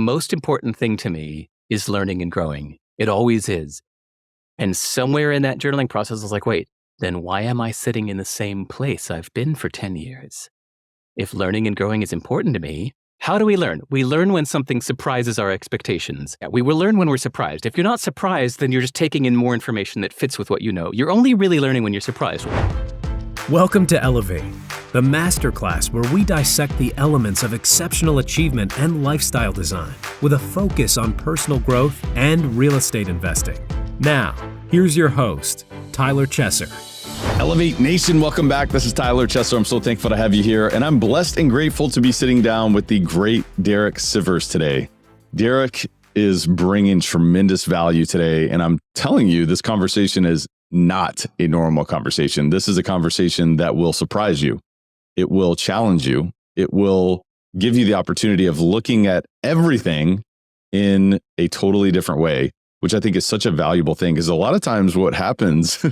most important thing to me is learning and growing. It always is. And somewhere in that journaling process, I was like, wait, then why am I sitting in the same place I've been for 10 years? If learning and growing is important to me, how do we learn? We learn when something surprises our expectations. We will learn when we're surprised. If you're not surprised, then you're just taking in more information that fits with what you know. You're only really learning when you're surprised. Welcome to Elevate, the masterclass where we dissect the elements of exceptional achievement and lifestyle design with a focus on personal growth and real estate investing. Now, here's your host, Tyler Chesser. Elevate Nation, welcome back. This is Tyler Chesser. I'm so thankful to have you here, and I'm blessed and grateful to be sitting down with the great Derek Sivers today. Derek is bringing tremendous value today, and I'm telling you, this conversation is not a normal conversation. This is a conversation that will surprise you. It will challenge you. It will give you the opportunity of looking at everything in a totally different way, which I think is such a valuable thing, because a lot of times what happens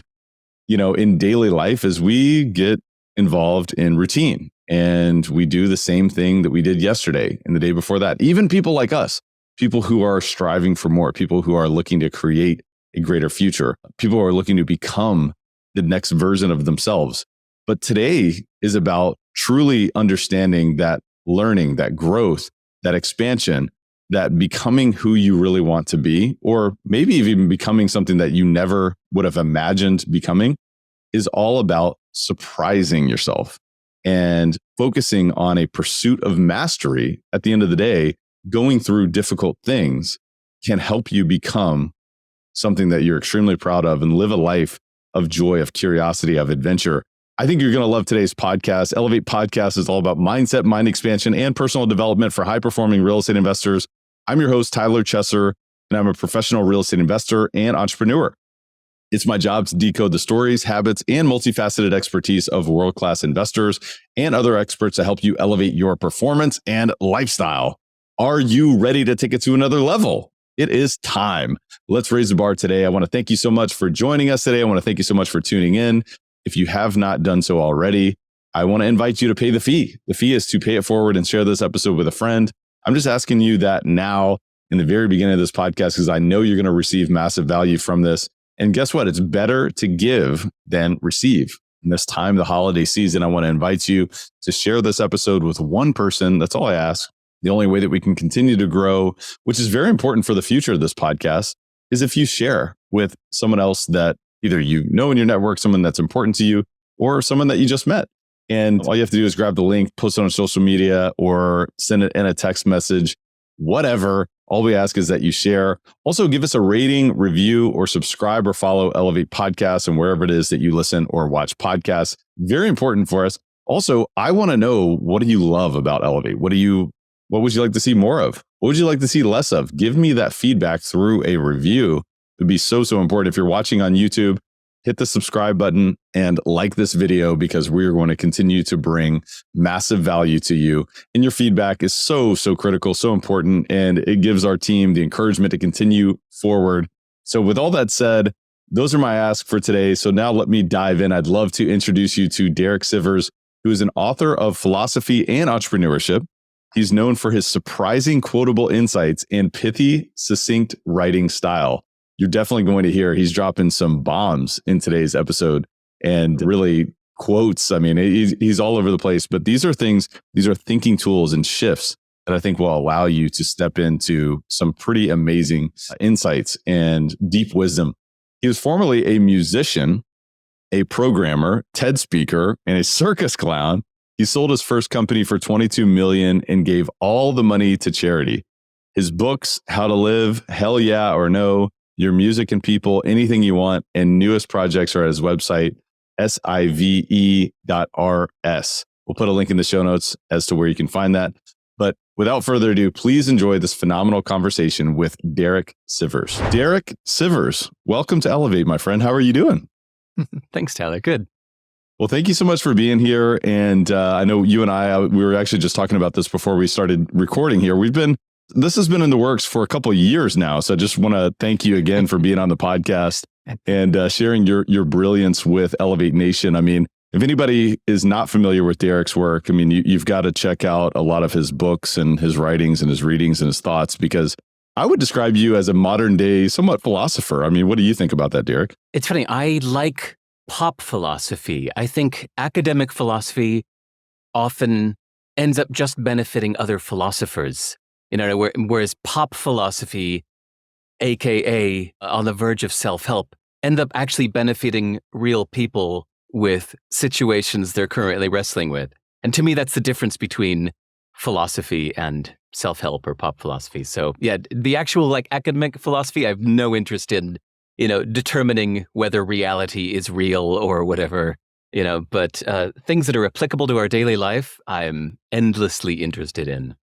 in daily life is we get involved in routine and we do the same thing that we did yesterday and the day before that. Even people like us, people who are striving for more, people who are looking to create a greater future, people who are looking to become the next version of themselves. But today is about truly understanding that learning, that growth, that expansion, that becoming who you really want to be, or maybe even becoming something that you never would have imagined becoming, is all about surprising yourself and focusing on a pursuit of mastery. At the end of the day, going through difficult things can help you become something that you're extremely proud of and live a life of joy, of curiosity, of adventure. I think you're going to love today's podcast. Elevate Podcast is all about mindset, mind expansion, and personal development for high-performing real estate investors. I'm your host, Tyler Chesser, and I'm a professional real estate investor and entrepreneur. It's my job to decode the stories, habits, and multifaceted expertise of world-class investors and other experts to help you elevate your performance and lifestyle. Are you ready to take it to another level? It is time. Let's raise the bar today. I want to thank you so much for joining us today. I want to thank you so much for tuning in. If you have not done so already, I want to invite you to pay the fee. The fee is to pay it forward and share this episode with a friend. I'm just asking you that now in the very beginning of this podcast, because I know you're going to receive massive value from this. And guess what? It's better to give than receive. In this time, the holiday season, I want to invite you to share this episode with one person. That's all I ask. The only way that we can continue to grow, which is very important for the future of this podcast, is if you share with someone else that either you know in your network, someone that's important to you, or someone that you just met. And all you have to do is grab the link, post it on social media, or send it in a text message, whatever. All we ask is that you share. Also, give us a rating, review, or subscribe or follow Elevate Podcasts and wherever it is that you listen or watch podcasts. Very important for us. Also, I want to know, what do you love about Elevate? What would you like to see more of? What would you like to see less of? Give me that feedback through a review. It would be so important. If you're watching on YouTube, hit the subscribe button and like this video, because we're going to continue to bring massive value to you. And your feedback is so critical, so important, and it gives our team the encouragement to continue forward. So with all that said, those are my asks for today. So now let me dive in. I'd love to introduce you to Derek Sivers, who is an author of philosophy and entrepreneurship. He's known for his surprising quotable insights and pithy, succinct writing style. You're definitely going to hear he's dropping some bombs in today's episode and really quotes. I mean, he's all over the place, but these are thinking tools and shifts that I think will allow you to step into some pretty amazing insights and deep wisdom. He was formerly a musician, a programmer, TED speaker, and a circus clown. He sold his first company for $22 million and gave all the money to charity. His books, How to Live, Hell Yeah or No, Your Music and People, Anything You Want, and newest projects are at his website, sive.rs. We'll put a link in the show notes as to where you can find that. But without further ado, please enjoy this phenomenal conversation with Derek Sivers. Derek Sivers, welcome to Elevate, my friend. How are you doing? Thanks, Tyler. Good. Well, thank you so much for being here. And I know you and we were actually just talking about this before we started recording here. This has been in the works for a couple of years now. So I just want to thank you again for being on the podcast and sharing your brilliance with Elevate Nation. I mean, If anybody is not familiar with Derek's work, I mean, you've got to check out a lot of his books and his writings and his readings and his thoughts, because I would describe you as a modern day, somewhat philosopher. I mean, what do you think about that, Derek? It's funny. I like pop philosophy. I think academic philosophy often ends up just benefiting other philosophers. Whereas pop philosophy, aka on the verge of self-help, end up actually benefiting real people with situations they're currently wrestling with. And to me, that's the difference between philosophy and self-help or pop philosophy. So yeah, the actual academic philosophy, I have no interest in, determining whether reality is real or whatever, but things that are applicable to our daily life, I'm endlessly interested in.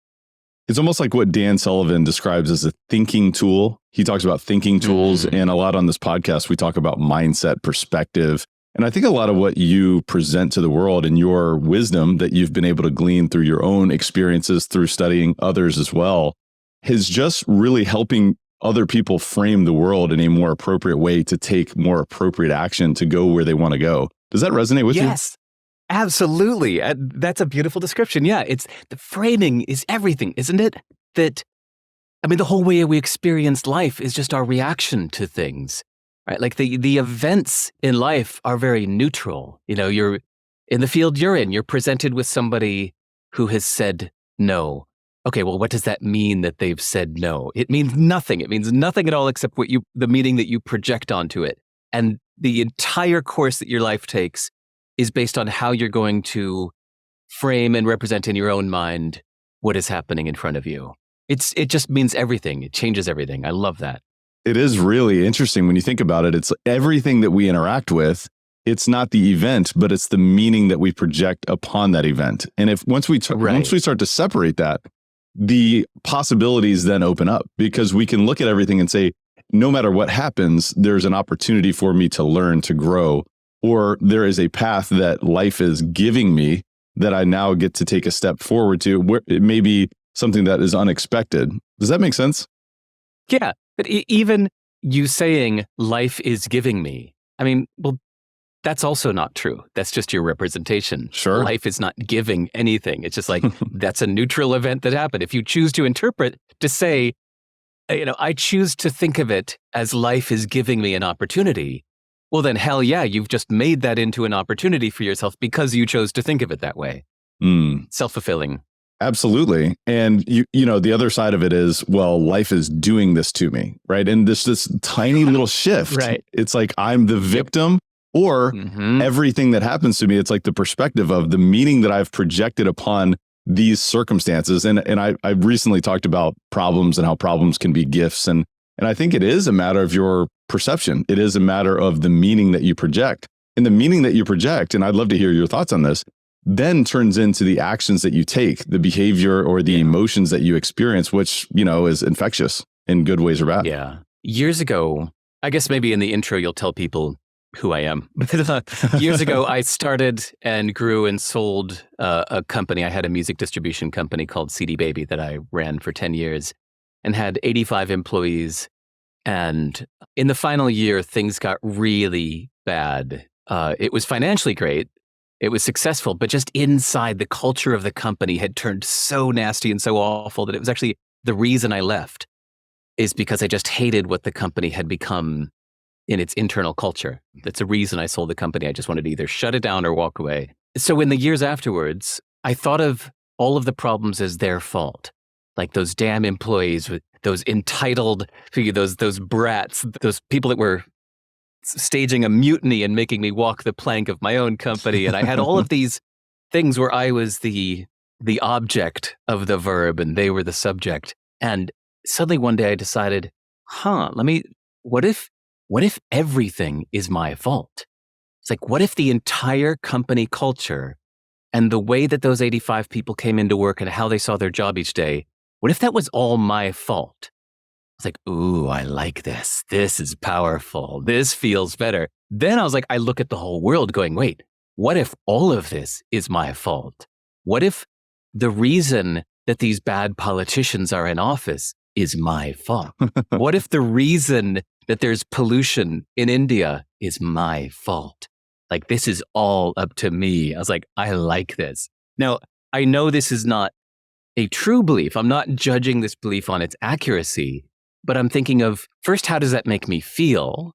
It's almost like what Dan Sullivan describes as a thinking tool. He talks about thinking tools, and a lot on this podcast, we talk about mindset, perspective. And I think a lot of what you present to the world and your wisdom that you've been able to glean through your own experiences, through studying others as well, is just really helping other people frame the world in a more appropriate way to take more appropriate action to go where they want to go. Does that resonate with you? Yes, absolutely. That's a beautiful description. Yeah, it's the framing is everything, isn't it? The whole way we experience life is just our reaction to things. Right, like the events in life are very neutral. You're in the field you're in. You're presented with somebody who has said no. Okay, well, what does that mean that they've said no? It means nothing. It means nothing at all except the meaning that you project onto it. And the entire course that your life takes is based on how you're going to frame and represent in your own mind what is happening in front of you. It just means everything. It changes everything. I love that. It is really interesting when you think about it. It's everything that we interact with. It's not the event, but it's the meaning that we project upon that event. And once we start to separate that, the possibilities then open up, because we can look at everything and say, no matter what happens, there's an opportunity for me to learn, to grow, or there is a path that life is giving me that I now get to take a step forward to, where it may be something that is unexpected. Does that make sense? Yeah. But even you saying life is giving me, that's also not true. That's just your representation. Sure. Life is not giving anything. It's just that's a neutral event that happened. If you choose to interpret, to say, I choose to think of it as life is giving me an opportunity, well then hell yeah, you've just made that into an opportunity for yourself because you chose to think of it that way. Self-fulfilling. Absolutely. And the other side of it is, well, life is doing this to me, right? And this tiny little shift, right? It's like I'm the victim, or everything that happens to me, it's like the perspective of the meaning that I've projected upon these circumstances. And I recently talked about problems and how problems can be gifts. And I think it is a matter of your perception. It is a matter of the meaning that you project. And the meaning that you project, and I'd love to hear your thoughts on this, then turns into the actions that you take, the behavior or the emotions that you experience, which, is infectious in good ways or bad. Yeah. Years ago, I guess maybe in the intro, you'll tell people who I am. Years ago, I started and grew and sold a company. I had a music distribution company called CD Baby that I ran for 10 years and had 85 employees. And in the final year, things got really bad. It was financially great. It was successful, but just inside, the culture of the company had turned so nasty and so awful that it was actually the reason I left, is because I just hated what the company had become in its internal culture. That's the reason I sold the company. I just wanted to either shut it down or walk away. So in the years afterwards, I thought of all of the problems as their fault. Like those damn employees, those entitled, those brats, those people that were staging a mutiny and making me walk the plank of my own company. And I had all of these things where I was the object of the verb and they were the subject. And suddenly one day I decided, what if everything is my fault? It's like, what if the entire company culture and the way that those 85 people came into work and how they saw their job each day, what if that was all my fault? It's like, ooh, I like this. This is powerful. This feels better. Then I was like, I look at the whole world going, wait, what if all of this is my fault? What if the reason that these bad politicians are in office is my fault? What if the reason that there's pollution in India is my fault? Like, this is all up to me. I was like, I like this. Now, I know this is not a true belief. I'm not judging this belief on its accuracy, but I'm thinking of, first, how does that make me feel?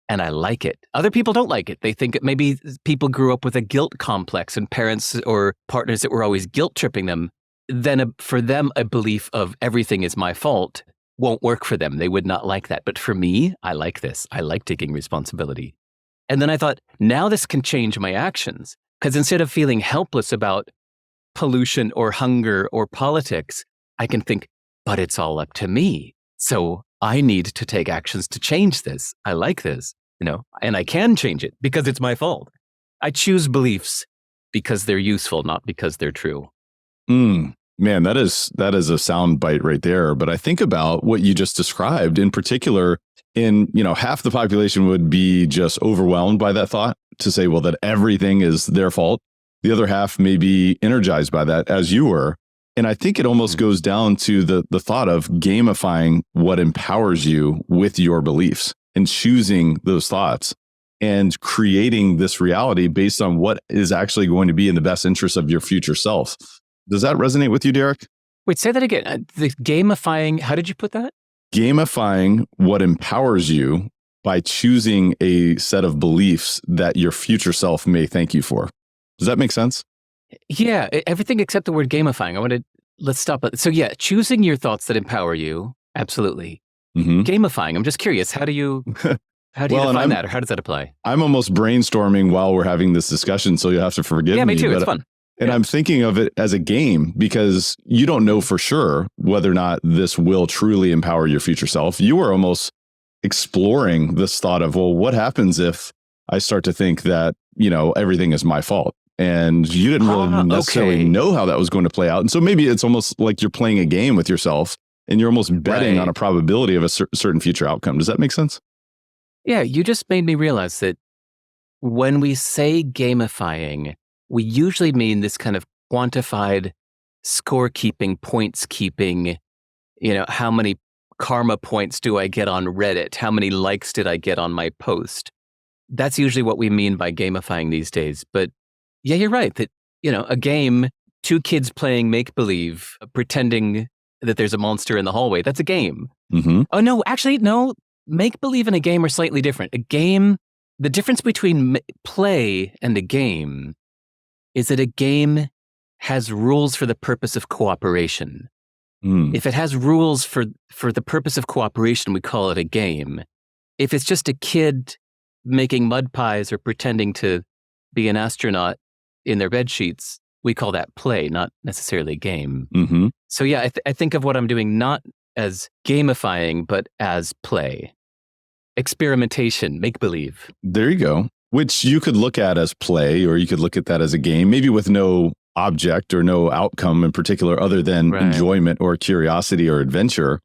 And I like it. Other people don't like it. They think maybe people grew up with a guilt complex and parents or partners that were always guilt tripping them. Then for them, a belief of everything is my fault won't work for them. They would not like that. But for me, I like this. I like taking responsibility. And then I thought, now this can change my actions. Because instead of feeling helpless about pollution or hunger or politics, I can think, but it's all up to me. So I need to take actions to change this. I like this, and I can change it because it's my fault. I choose beliefs because they're useful, not because they're true. Man, that is a sound bite right there. But I think about what you just described in particular. Half the population would be just overwhelmed by that thought to say, well, that everything is their fault. The other half may be energized by that, as you were. And I think it almost goes down to the thought of gamifying what empowers you with your beliefs and choosing those thoughts and creating this reality based on what is actually going to be in the best interest of your future self. Does that resonate with you, Derek? Wait, say that again. The gamifying, how did you put that? Gamifying what empowers you by choosing a set of beliefs that your future self may thank you for. Does that make sense? Yeah, everything except the word gamifying. Let's stop it. So yeah, choosing your thoughts that empower you. Absolutely. Mm-hmm. Gamifying. I'm just curious. How do you define that, or how does that apply? I'm almost brainstorming while we're having this discussion, so you'll have to forgive me. Yeah, me too. It's fun. And I'm thinking of it as a game because you don't know for sure whether or not this will truly empower your future self. You are almost exploring this thought of, well, what happens if I start to think that, everything is my fault? And you didn't really necessarily know how that was going to play out. And so maybe it's almost like you're playing a game with yourself and you're almost betting on a probability of a certain future outcome. Does that make sense? Yeah, you just made me realize that when we say gamifying, we usually mean this kind of quantified scorekeeping, points keeping, how many karma points do I get on Reddit? How many likes did I get on my post? That's usually what we mean by gamifying these days. But yeah, you're right that, a game, two kids playing make-believe, pretending that there's a monster in the hallway, that's a game. Mm-hmm. Oh, no, actually, no. Make-believe and a game are slightly different. A game, the difference between play and a game is that a game has rules for the purpose of cooperation. If it has rules for the purpose of cooperation, we call it a game. If it's just a kid making mud pies or pretending to be an astronaut in their bed sheets, we call that play, not necessarily a game. Mm-hmm. So yeah, I think of what I'm doing not as gamifying, but as play. Experimentation, make-believe. There you go. Which you could look at as play, or you could look at that as a game, maybe with no object or no outcome in particular other than enjoyment or curiosity or adventure.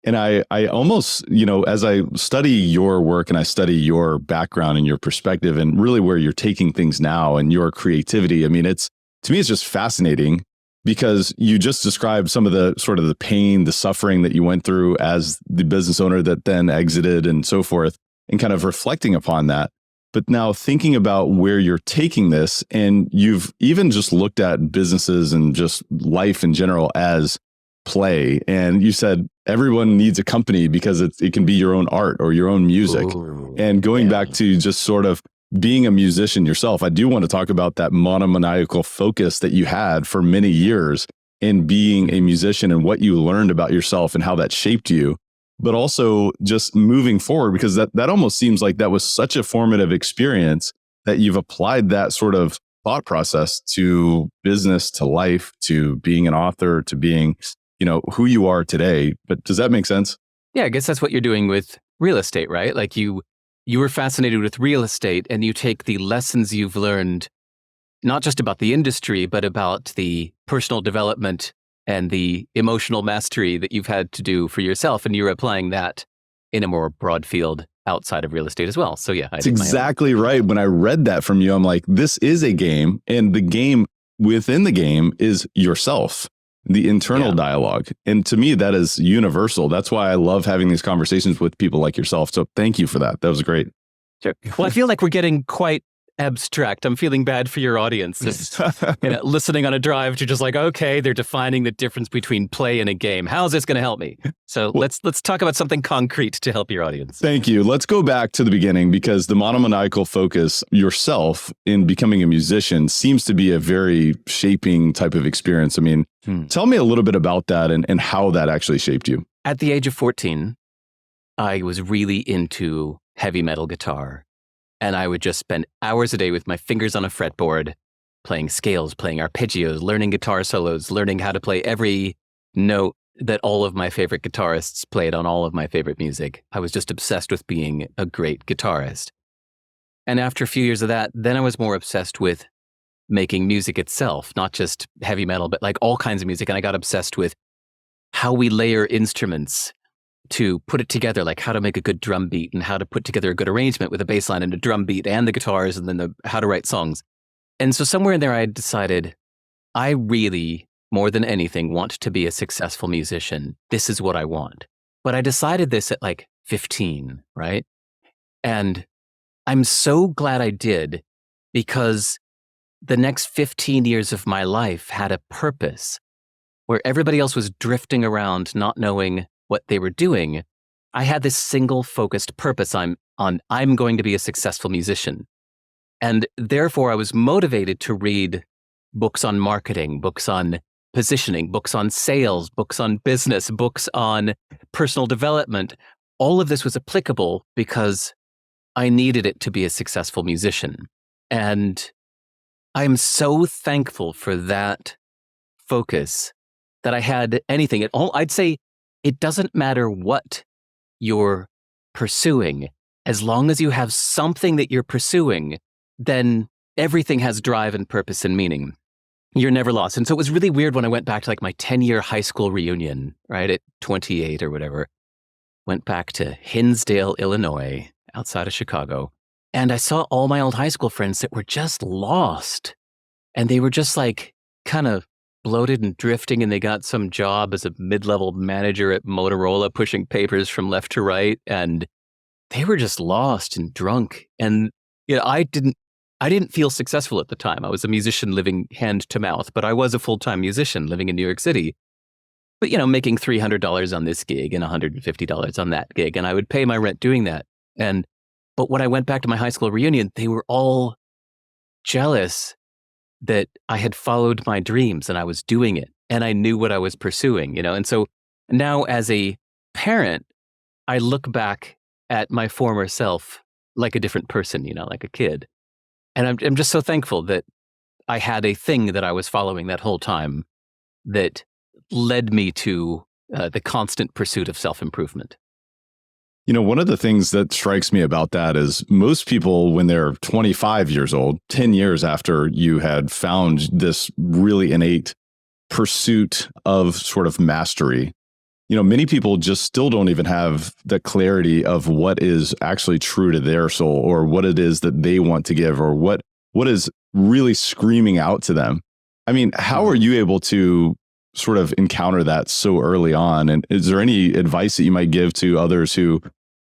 And I almost, as I study your work and I study your background and your perspective and really where you're taking things now and your creativity, to me, it's just fascinating because you just described some of the sort of the pain, the suffering that you went through as the business owner that then exited and so forth, and kind of reflecting upon that. But now thinking about where you're taking this, and you've even just looked at businesses and just life in general as play. And you said everyone needs a company because it can be your own art or your own music. Ooh, and going back to just sort of being a musician yourself, I do want to talk about that monomaniacal focus that you had for many years in being a musician and what you learned about yourself and how that shaped you. But also just moving forward, because that almost seems like that was such a formative experience that you've applied that sort of thought process to business, to life, to being an author, to being, who you are today. But does that make sense? Yeah, I guess that's what you're doing with real estate, right? Like you were fascinated with real estate and you take the lessons you've learned, not just about the industry, but about the personal development and the emotional mastery that you've had to do for yourself. And you're applying that in a more broad field outside of real estate as well. So yeah, that's exactly right. When I read that from you, I'm like, this is a game. And the game within the game is yourself, the internal dialogue. And to me, that is universal. That's why I love having these conversations with people like yourself. So thank you for that. That was great. Sure. Well, I feel like we're getting quite abstract. I'm feeling bad for your audience. It's, listening on a drive, you're just like, okay, they're defining the difference between play and a game. How's this going to help me? So let's talk about something concrete to help your audience. Thank you. Let's go back to the beginning, because the monomaniacal focus yourself in becoming a musician seems to be a very shaping type of experience. I mean, tell me a little bit about that and how that actually shaped you. At the age of 14, I was really into heavy metal guitar. And I would just spend hours a day with my fingers on a fretboard, playing scales, playing arpeggios, learning guitar solos, learning how to play every note that all of my favorite guitarists played on all of my favorite music. I was just obsessed with being a great guitarist. And after a few years of that, then I was more obsessed with making music itself, not just heavy metal, but like all kinds of music. And I got obsessed with how we layer instruments to put it together, like how to make a good drum beat and how to put together a good arrangement with a bass line and a drum beat and the guitars and then how to write songs. And so somewhere in there, I decided I really, more than anything, want to be a successful musician. This is what I want. But I decided this at like 15, right? And I'm so glad I did, because the next 15 years of my life had a purpose where everybody else was drifting around, not knowing what they were doing. I had this single focused purpose. I'm going to be a successful musician. And therefore I was motivated to read books on marketing, books on positioning, books on sales, books on business, books on personal development. All of this was applicable because I needed it to be a successful musician. And I'm so thankful for that focus that I had anything at all. I'd say it doesn't matter what you're pursuing. As long as you have something that you're pursuing, then everything has drive and purpose and meaning. You're never lost. And so it was really weird when I went back to like my 10-year high school reunion, right, at 28 or whatever. Went back to Hinsdale, Illinois, outside of Chicago. And I saw all my old high school friends that were just lost. And they were just like kind of bloated and drifting, and they got some job as a mid-level manager at Motorola pushing papers from left to right, and they were just lost and drunk. And I didn't feel successful at the time. I was a musician living hand to mouth, but I was a full-time musician living in New York City. But making $300 on this gig and $150 on that gig, and I would pay my rent doing that. But when I went back to my high school reunion, they were all jealous that I had followed my dreams and I was doing it and I knew what I was pursuing, And so now as a parent, I look back at my former self like a different person, like a kid. And I'm just so thankful that I had a thing that I was following that whole time that led me to the constant pursuit of self-improvement. One of the things that strikes me about that is most people, when they're 25 years old, 10 years after you had found this really innate pursuit of sort of mastery, many people just still don't even have the clarity of what is actually true to their soul, or what it is that they want to give, or what is really screaming out to them. I mean, how are you able to sort of encounter that so early on? And is there any advice that you might give to others who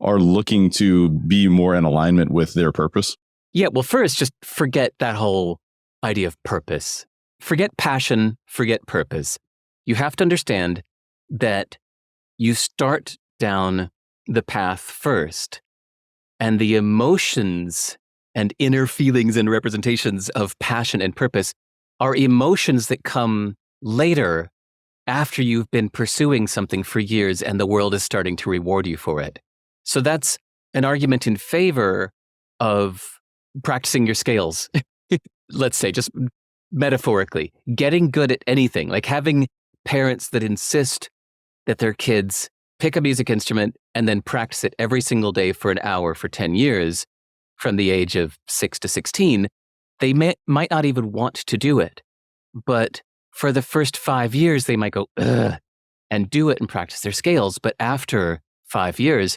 are looking to be more in alignment with their purpose? Yeah, well, first, just forget that whole idea of purpose. Forget passion, forget purpose. You have to understand that you start down the path first, and the emotions and inner feelings and representations of passion and purpose are emotions that come later, after you've been pursuing something for years and the world is starting to reward you for it. So that's an argument in favor of practicing your scales. Let's say, just metaphorically, getting good at anything, like having parents that insist that their kids pick a music instrument and then practice it every single day for an hour for 10 years, from the age of 6 to 16. They might not even want to do it, but for the first 5 years, they might go, ugh, and do it and practice their scales. But after 5 years,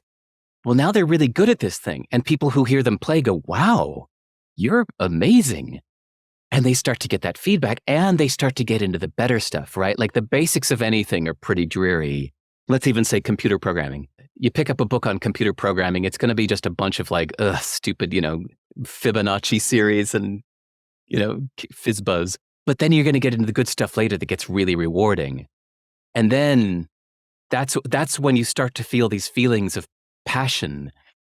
well, now they're really good at this thing. And people who hear them play go, wow, you're amazing. And they start to get that feedback, and they start to get into the better stuff, right? Like the basics of anything are pretty dreary. Let's even say computer programming. you pick up a book on computer programming, it's going to be just a bunch of like, stupid, Fibonacci series and, fizzbuzz. But then you're going to get into the good stuff later that gets really rewarding. And then that's when you start to feel these feelings of passion,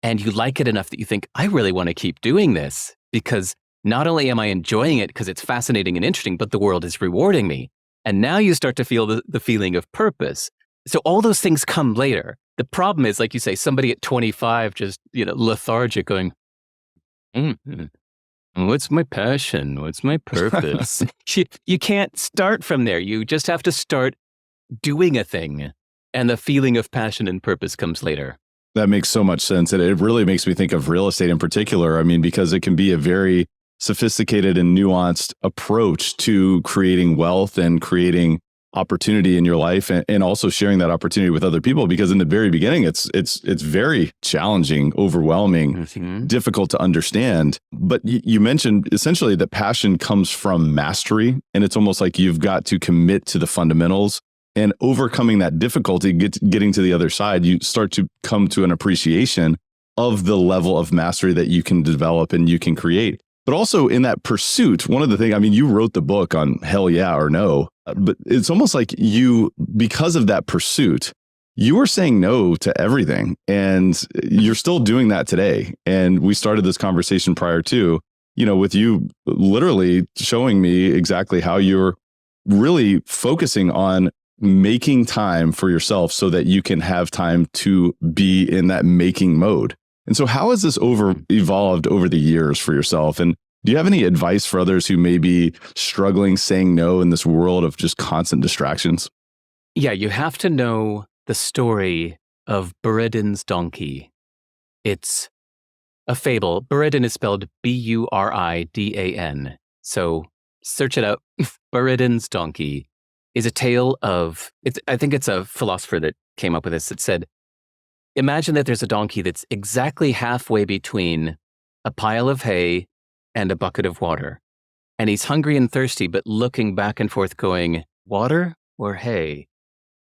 and you like it enough that you think, I really want to keep doing this, because not only am I enjoying it because it's fascinating and interesting, but the world is rewarding me. And now you start to feel the feeling of purpose. So all those things come later. The problem is, like you say, somebody at 25 just, lethargic going, what's my passion? What's my purpose? You can't start from there. You just have to start doing a thing. And the feeling of passion and purpose comes later. That makes so much sense. And it really makes me think of real estate in particular. I mean, because it can be a very sophisticated and nuanced approach to creating wealth and creating opportunity in your life, and also sharing that opportunity with other people. Because in the very beginning, it's very challenging, overwhelming, difficult to understand. But you mentioned essentially that passion comes from mastery, and it's almost like you've got to commit to the fundamentals. And overcoming that difficulty, getting to the other side, you start to come to an appreciation of the level of mastery that you can develop and you can create. But also in that pursuit, one of the things, I mean, you wrote the book on hell yeah or no, but it's almost like because of that pursuit, you were saying no to everything, and you're still doing that today. And we started this conversation prior to, with you literally showing me exactly how you're really focusing on making time for yourself so that you can have time to be in that making mode. And so how has this evolved over the years for yourself? And do you have any advice for others who may be struggling saying no in this world of just constant distractions? Yeah, you have to know the story of Buridan's donkey. It's a fable. Buridan is spelled Buridan. So search it out. Buridan's donkey is a tale of, I think it's a philosopher that came up with this. It said, imagine that there's a donkey that's exactly halfway between a pile of hay and a bucket of water. And he's hungry and thirsty, but looking back and forth going, water or hay?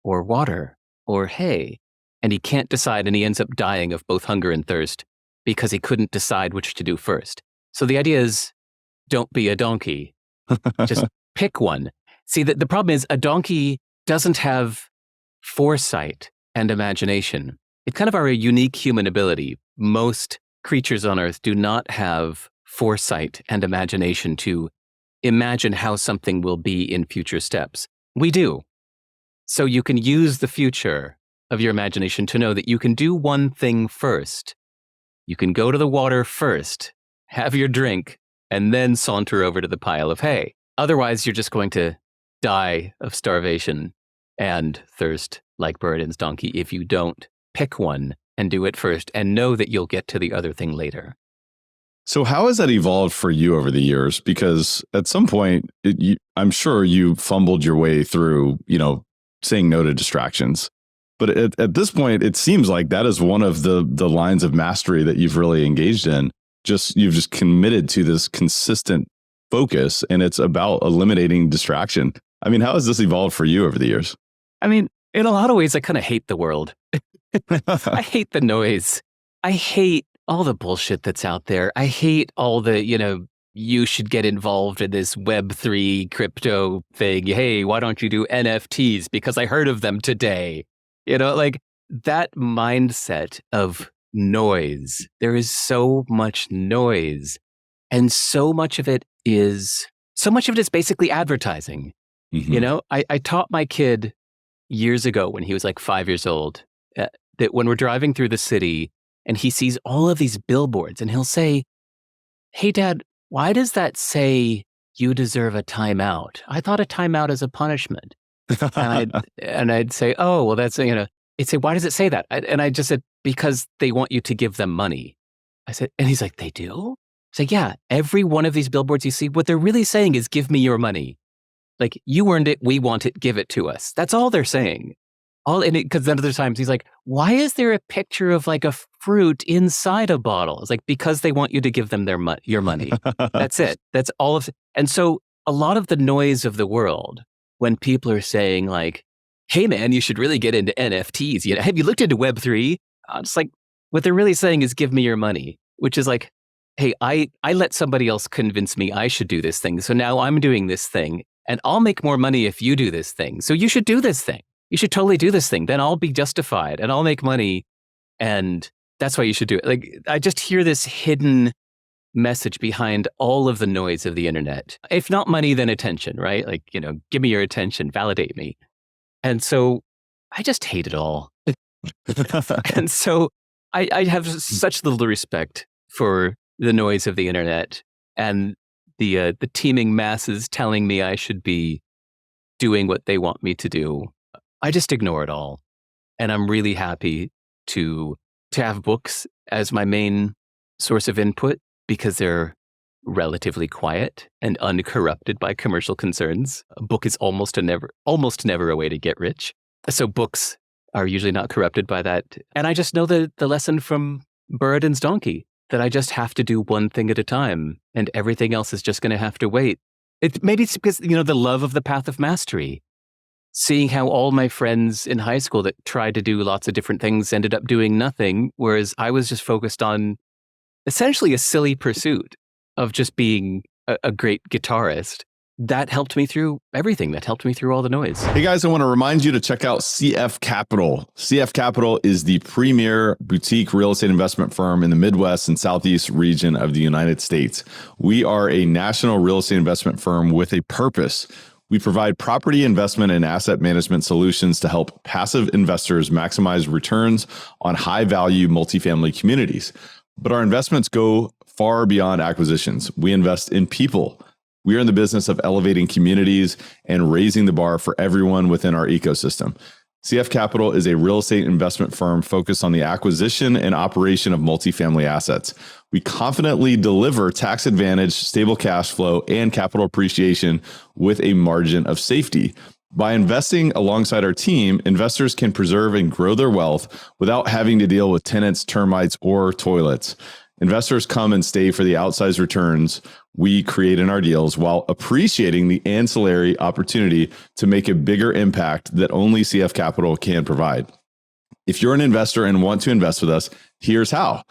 Or water or hay? And he can't decide, and he ends up dying of both hunger and thirst because he couldn't decide which to do first. So the idea is, don't be a donkey. Just pick one. See, the problem is a donkey doesn't have foresight and imagination. It's kind of our unique human ability. Most creatures on Earth do not have foresight and imagination to imagine how something will be in future steps. We do. So you can use the future of your imagination to know that you can do one thing first. You can go to the water first, have your drink, and then saunter over to the pile of hay. Otherwise, you're just going to die of starvation and thirst like Buridan's donkey if you don't pick one and do it first and know that you'll get to the other thing later. So how has that evolved for you over the years? Because at some point, I'm sure you fumbled your way through, saying no to distractions. But at this point, it seems like that is one of the lines of mastery that you've really engaged in. You've just committed to this consistent focus, and it's about eliminating distraction. I mean, how has this evolved for you over the years? I mean, in a lot of ways, I kind of hate the world. I hate the noise. I hate all the bullshit that's out there. I hate all the, you should get involved in this Web3 crypto thing. Hey, why don't you do NFTs? Because I heard of them today. Like that mindset of noise. There is so much noise, and so much of it is basically advertising. Mm-hmm. I taught my kid years ago when he was like 5 years old that when we're driving through the city and he sees all of these billboards and he'll say, hey, Dad, why does that say you deserve a timeout? I thought a timeout is a punishment. And I'd say, oh, well, that's, he'd say, why does it say that? And I just said, because they want you to give them money. I said, and he's like, they do? I said, yeah, every one of these billboards you see, what they're really saying is give me your money. Like, you earned it, we want it, give it to us. That's all they're saying. Because then other times he's like, why is there a picture of like a fruit inside a bottle? It's like, because they want you to give them your money. That's it. That's all of it. And so a lot of the noise of the world, when people are saying like, hey man, you should really get into NFTs. Have you looked into Web3? It's like, what they're really saying is give me your money, which is like, hey, I let somebody else convince me I should do this thing. So now I'm doing this thing and I'll make more money if you do this thing. So you should do this thing. You should totally do this thing. Then I'll be justified and I'll make money. And that's why you should do it. Like, I just hear this hidden message behind all of the noise of the internet. If not money, then attention, right? Like, give me your attention, validate me. And so I just hate it all. And so I have such little respect for the noise of the internet and the teeming masses telling me I should be doing what they want me to do. I just ignore it all. And I'm really happy to have books as my main source of input because they're relatively quiet and uncorrupted by commercial concerns. A book is almost never a way to get rich. So books are usually not corrupted by that. And I just know the lesson from Buridan's donkey, that I just have to do one thing at a time and everything else is just going to have to wait. Maybe it's because, the love of the path of mastery. Seeing how all my friends in high school that tried to do lots of different things ended up doing nothing, whereas I was just focused on essentially a silly pursuit of just being a great guitarist. That helped me through everything. That helped me through all the noise. Hey guys, I want to remind you to check out CF Capital. CF Capital is the premier boutique real estate investment firm in the Midwest and Southeast region of the United States. We are a national real estate investment firm with a purpose. We provide property investment and asset management solutions to help passive investors maximize returns on high-value multifamily communities. But our investments go far beyond acquisitions. We invest in people. We are in the business of elevating communities and raising the bar for everyone within our ecosystem. CF Capital is a real estate investment firm focused on the acquisition and operation of multifamily assets. We confidently deliver tax-advantaged, stable cash flow and capital appreciation with a margin of safety. By investing alongside our team, investors can preserve and grow their wealth without having to deal with tenants, termites, or toilets. Investors come and stay for the outsized returns we create in our deals while appreciating the ancillary opportunity to make a bigger impact that only CF Capital can provide. If you're an investor and want to invest with us, here's how.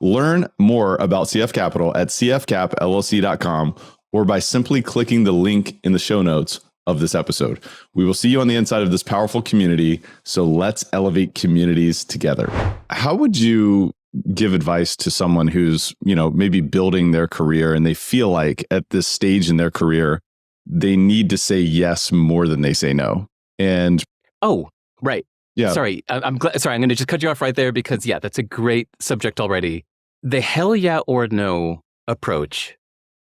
Learn more about CF Capital at cfcapllc.com or by simply clicking the link in the show notes of this episode. We will see you on the inside of this powerful community, so let's elevate communities together. How would you give advice to someone who's, maybe building their career and they feel like at this stage in their career, they need to say yes more than they say no? And right. Yeah. Sorry, I'm glad. Sorry, I'm going to just cut you off right there because that's a great subject already. The hell yeah or no approach.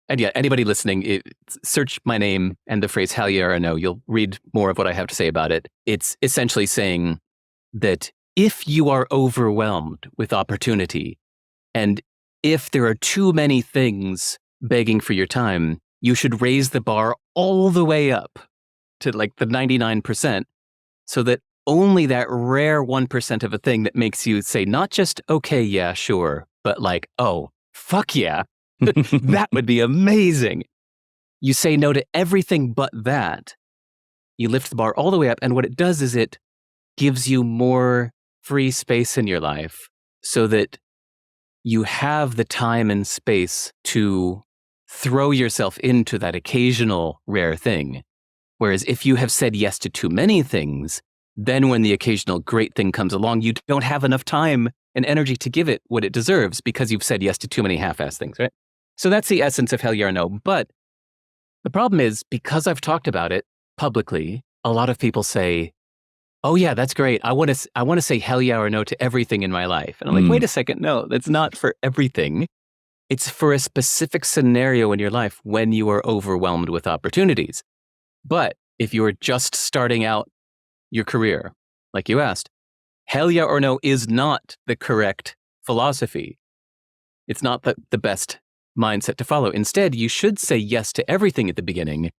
And anybody listening, search my name and the phrase hell yeah or no. You'll read more of what I have to say about it. It's essentially saying that if you are overwhelmed with opportunity, and if there are too many things begging for your time, you should raise the bar all the way up to like the 99%, so that only that rare 1% of a thing that makes you say not just, okay, yeah, sure, but like, oh, fuck yeah, that would be amazing. You say no to everything but that. You lift the bar all the way up, and what it does is it gives you more free space in your life so that you have the time and space to throw yourself into that occasional rare thing. Whereas if you have said yes to too many things, then when the occasional great thing comes along, you don't have enough time and energy to give it what it deserves because you've said yes to too many half-assed things, right? So that's the essence of hell yeah or no. But the problem is, because I've talked about it publicly, a lot of people say, oh yeah, that's great. I want to say hell yeah or no to everything in my life. And I'm like, wait a second. No, that's not for everything. It's for a specific scenario in your life when you are overwhelmed with opportunities. But if you're just starting out your career, like you asked, hell yeah or no is not the correct philosophy. It's not the best mindset to follow. Instead, you should say yes to everything at the beginning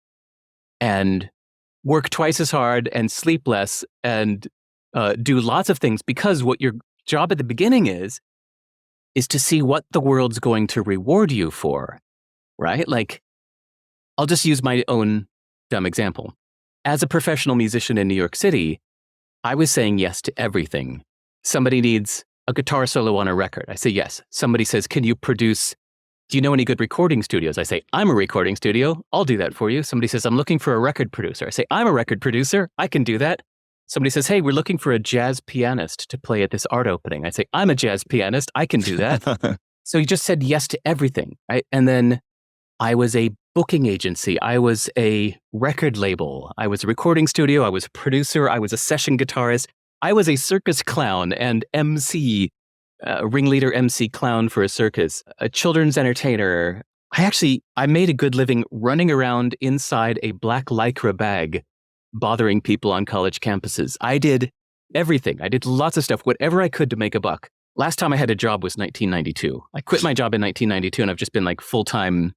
and work twice as hard and sleep less and do lots of things, because what your job at the beginning is to see what the world's going to reward you for, right? Like, I'll just use my own dumb example. As a professional musician in New York City, I was saying yes to everything. Somebody needs a guitar solo on a record? I say, yes. Somebody says, do you know any good recording studios? I say, I'm a recording studio. I'll do that for you. Somebody says, I'm looking for a record producer. I say, I'm a record producer. I can do that. Somebody says, hey, we're looking for a jazz pianist to play at this art opening. I say, I'm a jazz pianist. I can do that. So he just said yes to everything, right? And then I was a booking agency. I was a record label. I was a recording studio. I was a producer. I was a session guitarist. I was a circus clown and MC, ringleader MC clown for a circus, a children's entertainer. I made a good living running around inside a black Lycra bag, bothering people on college campuses. I did everything. I did lots of stuff, whatever I could to make a buck. Last time I had a job was 1992. I quit my job in 1992 and I've just been like full-time,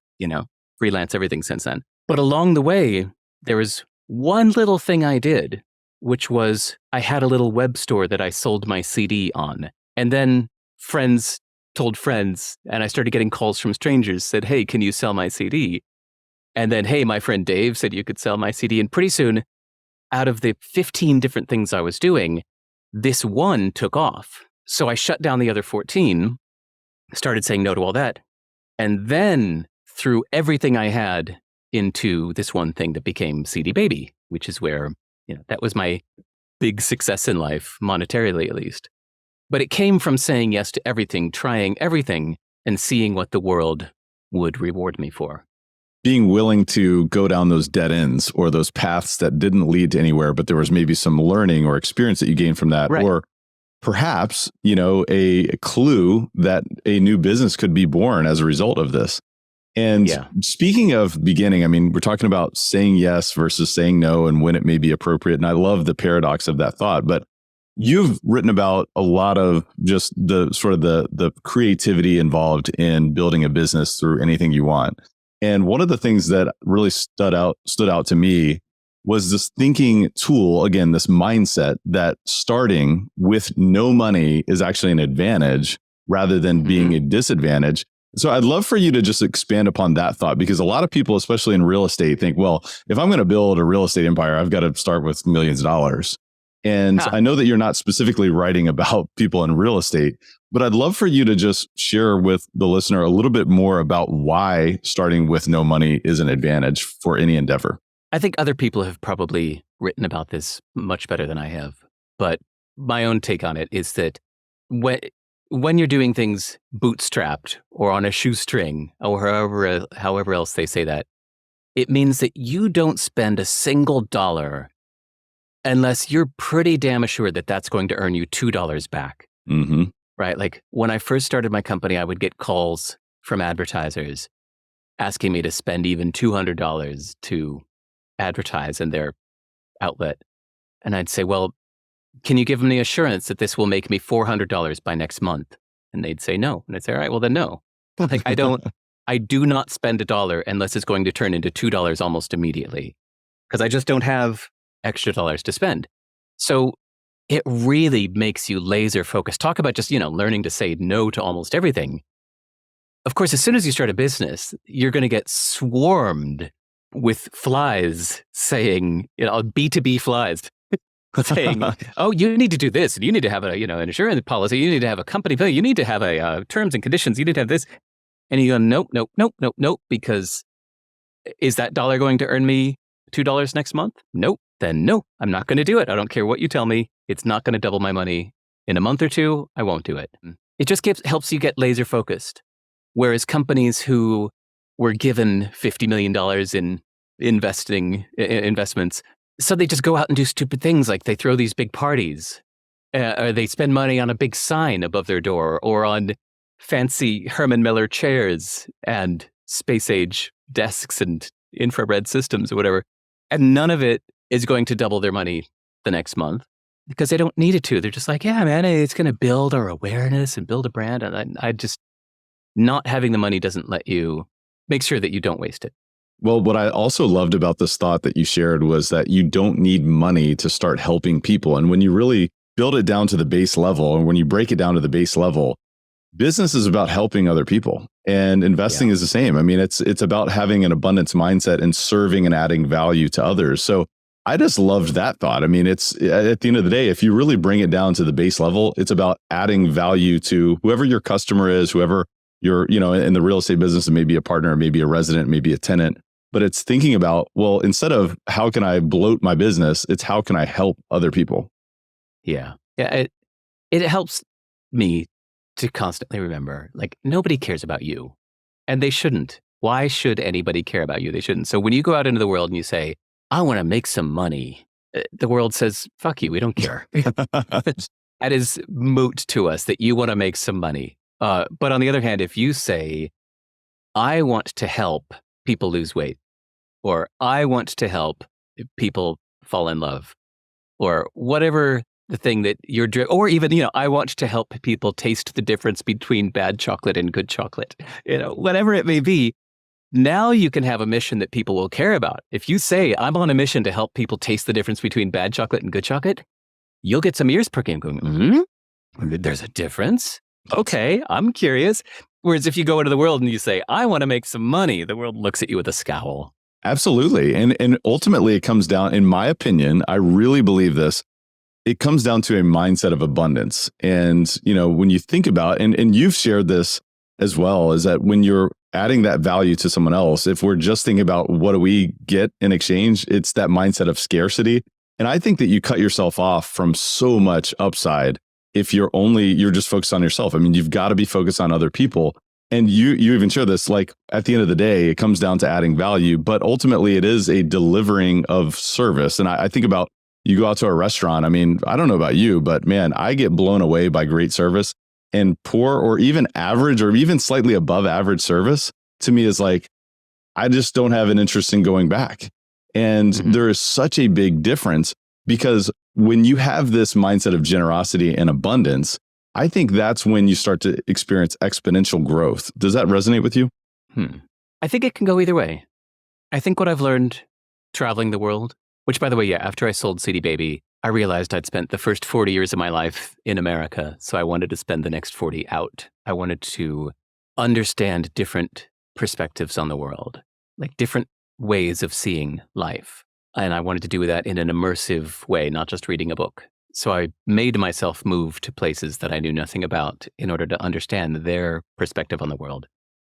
freelance everything since then. But along the way, there was one little thing I did, which was I had a little web store that I sold my CD on. And then friends told friends, and I started getting calls from strangers, said, hey, can you sell my CD? And then, hey, my friend Dave said you could sell my CD. And pretty soon, out of the 15 different things I was doing, this one took off. So I shut down the other 14, started saying no to all that, and then threw everything I had into this one thing that became CD Baby, which is where, that was my big success in life, monetarily at least. But it came from saying yes to everything, trying everything, and seeing what the world would reward me for. Being willing to go down those dead ends or those paths that didn't lead to anywhere, but there was maybe some learning or experience that you gained from that, right. Or perhaps, a clue that a new business could be born as a result of this. And Speaking of beginning, we're talking about saying yes versus saying no and when it may be appropriate. And I love the paradox of that thought, but you've written about a lot of just the sort of the creativity involved in building a business through anything you want. And one of the things that really stood out to me was this thinking tool, again, this mindset that starting with no money is actually an advantage rather than being a disadvantage. So I'd love for you to just expand upon that thought, because a lot of people, especially in real estate, think, well, if I'm going to build a real estate empire, I've got to start with millions of dollars. And I know that you're not specifically writing about people in real estate, but I'd love for you to just share with the listener a little bit more about why starting with no money is an advantage for any endeavor. I think other people have probably written about this much better than I have, but my own take on it is that when you're doing things bootstrapped or on a shoestring or however else they say that, it means that you don't spend a single dollar unless you're pretty damn assured that that's going to earn you $2 back. Mm-hmm. Right? Like when I first started my company, I would get calls from advertisers asking me to spend even $200 to advertise in their outlet. And I'd say, well, can you give them the assurance that this will make me $400 by next month? And they'd say no. And I'd say, all right, well then no. Like I do not spend $1 unless it's going to turn into $2 almost immediately, because I just don't have extra dollars to spend. So it really makes you laser focused. Talk about just, learning to say no to almost everything. Of course, as soon as you start a business, you're going to get swarmed with flies saying, B2B flies saying, oh, you need to do this. And you need to have an insurance policy. You need to have a company bill. You need to have a terms and conditions. You need to have this. And you go, nope, because is that dollar going to earn me $2 next month? Nope. Then no, I'm not going to do it. I don't care what you tell me. It's not going to double my money in a month or two. I won't do it. It just helps you get laser focused. Whereas companies who were given $50 million in investments, so they just go out and do stupid things, like they throw these big parties, or they spend money on a big sign above their door, or on fancy Herman Miller chairs and space age desks and infrared systems or whatever. And none of it is going to double their money the next month because they don't need it to. They're just like, yeah, man, it's going to build our awareness and build a brand. And I just, not having the money doesn't let you make sure that you don't waste it. Well, what I also loved about this thought that you shared was that you don't need money to start helping people. And when you really build it down to the base level, and when you break it down to the base level, business is about helping other people, and investing is the same. I mean, it's about having an abundance mindset and serving and adding value to others. So I just loved that thought. I mean, it's at the end of the day, if you really bring it down to the base level, it's about adding value to whoever your customer is, whoever you're, in the real estate business, it may be a partner, maybe a resident, maybe a tenant. But it's thinking about, well, instead of how can I bloat my business, it's how can I help other people? Yeah. Yeah. It helps me to constantly remember, like, nobody cares about you. And they shouldn't. Why should anybody care about you? They shouldn't. So when you go out into the world and you say, I want to make some money, the world says, fuck you, we don't care. That is moot to us that you want to make some money. But on the other hand, if you say, I want to help people lose weight, or I want to help people fall in love, or whatever the thing that you're, or even, I want to help people taste the difference between bad chocolate and good chocolate, whatever it may be. Now you can have a mission that people will care about. If you say, I'm on a mission to help people taste the difference between bad chocolate and good chocolate, you'll get some ears perking going, there's a difference? Okay, I'm curious. Whereas if you go into the world and you say, I want to make some money, the world looks at you with a scowl. Absolutely. And ultimately it comes down, in my opinion, I really believe this, it comes down to a mindset of abundance. And, when you think about, and you've shared this as well, is that when you're adding that value to someone else, if we're just thinking about what do we get in exchange, it's that mindset of scarcity. And I think that you cut yourself off from so much upside if you're just focused on yourself. I mean, you've got to be focused on other people. And you even share this, like at the end of the day, it comes down to adding value, but ultimately it is a delivering of service. And I think about, you go out to a restaurant. I mean, I don't know about you, but man, I get blown away by great service. And poor or even average or even slightly above average service to me is like, I just don't have an interest in going back. And there is such a big difference, because when you have this mindset of generosity and abundance, I think that's when you start to experience exponential growth. Does that resonate with you? I think it can go either way. I think what I've learned traveling the world, which, by the way, after I sold CD Baby, I realized I'd spent the first 40 years of my life in America, so I wanted to spend the next 40 out. I wanted to understand different perspectives on the world, like different ways of seeing life. And I wanted to do that in an immersive way, not just reading a book. So I made myself move to places that I knew nothing about in order to understand their perspective on the world.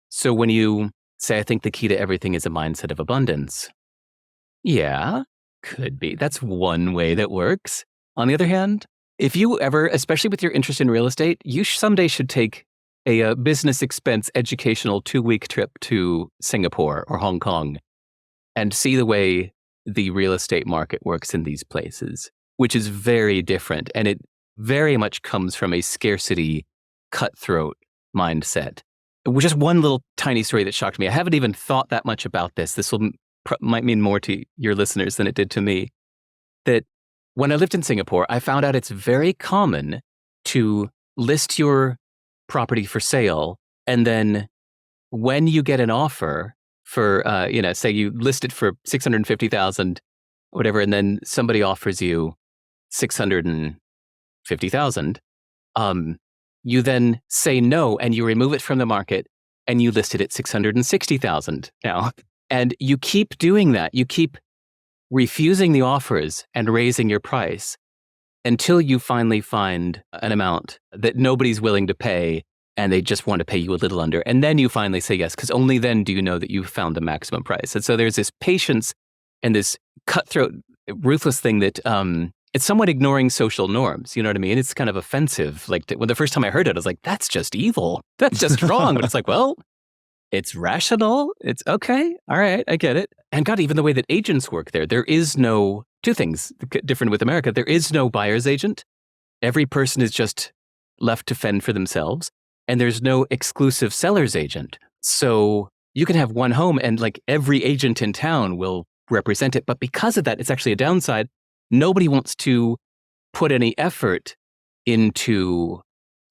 So when you say, I think the key to everything is a mindset of abundance, yeah, could be. That's one way that works. On the other hand, if you ever, especially with your interest in real estate, you someday should take a business expense educational 2-week trip to Singapore or Hong Kong and see the way the real estate market works in these places, which is very different. And it very much comes from a scarcity, cutthroat mindset. Just one little tiny story that shocked me. I haven't even thought that much about this. This might mean more to your listeners than it did to me. That when I lived in Singapore, I found out it's very common to list your property for sale. And then when you get an offer for, say you list it for 650,000, whatever, and then somebody offers you 650,000, you then say no and you remove it from the market and you list it at 660,000 now. And you keep doing that. You keep refusing the offers and raising your price until you finally find an amount that nobody's willing to pay and they just want to pay you a little under. And then you finally say yes, because only then do you know that you've found the maximum price. And so there's this patience and this cutthroat, ruthless thing that it's somewhat ignoring social norms. You know what I mean? It's kind of offensive. Like when the first time I heard it, I was like, that's just evil. That's just wrong. But it's like, well, it's rational. It's okay. All right. I get it. And God, even the way that agents work there is no, two things different with America. There is no buyer's agent. Every person is just left to fend for themselves. And there's no exclusive seller's agent. So you can have one home and like every agent in town will represent it. But because of that, it's actually a downside. Nobody wants to put any effort into,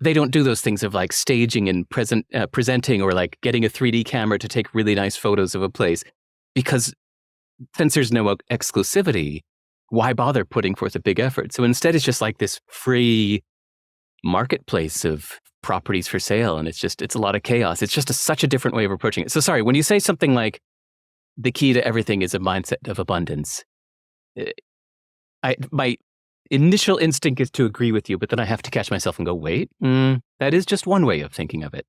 they don't do those things of like staging and presenting or like getting a 3D camera to take really nice photos of a place. Because since there's no exclusivity, why bother putting forth a big effort? So instead, it's just like this free marketplace of properties for sale. And it's a lot of chaos. It's just such a different way of approaching it. So sorry, when you say something like the key to everything is a mindset of abundance, My initial instinct is to agree with you, but then I have to catch myself and go, wait, that is just one way of thinking of it.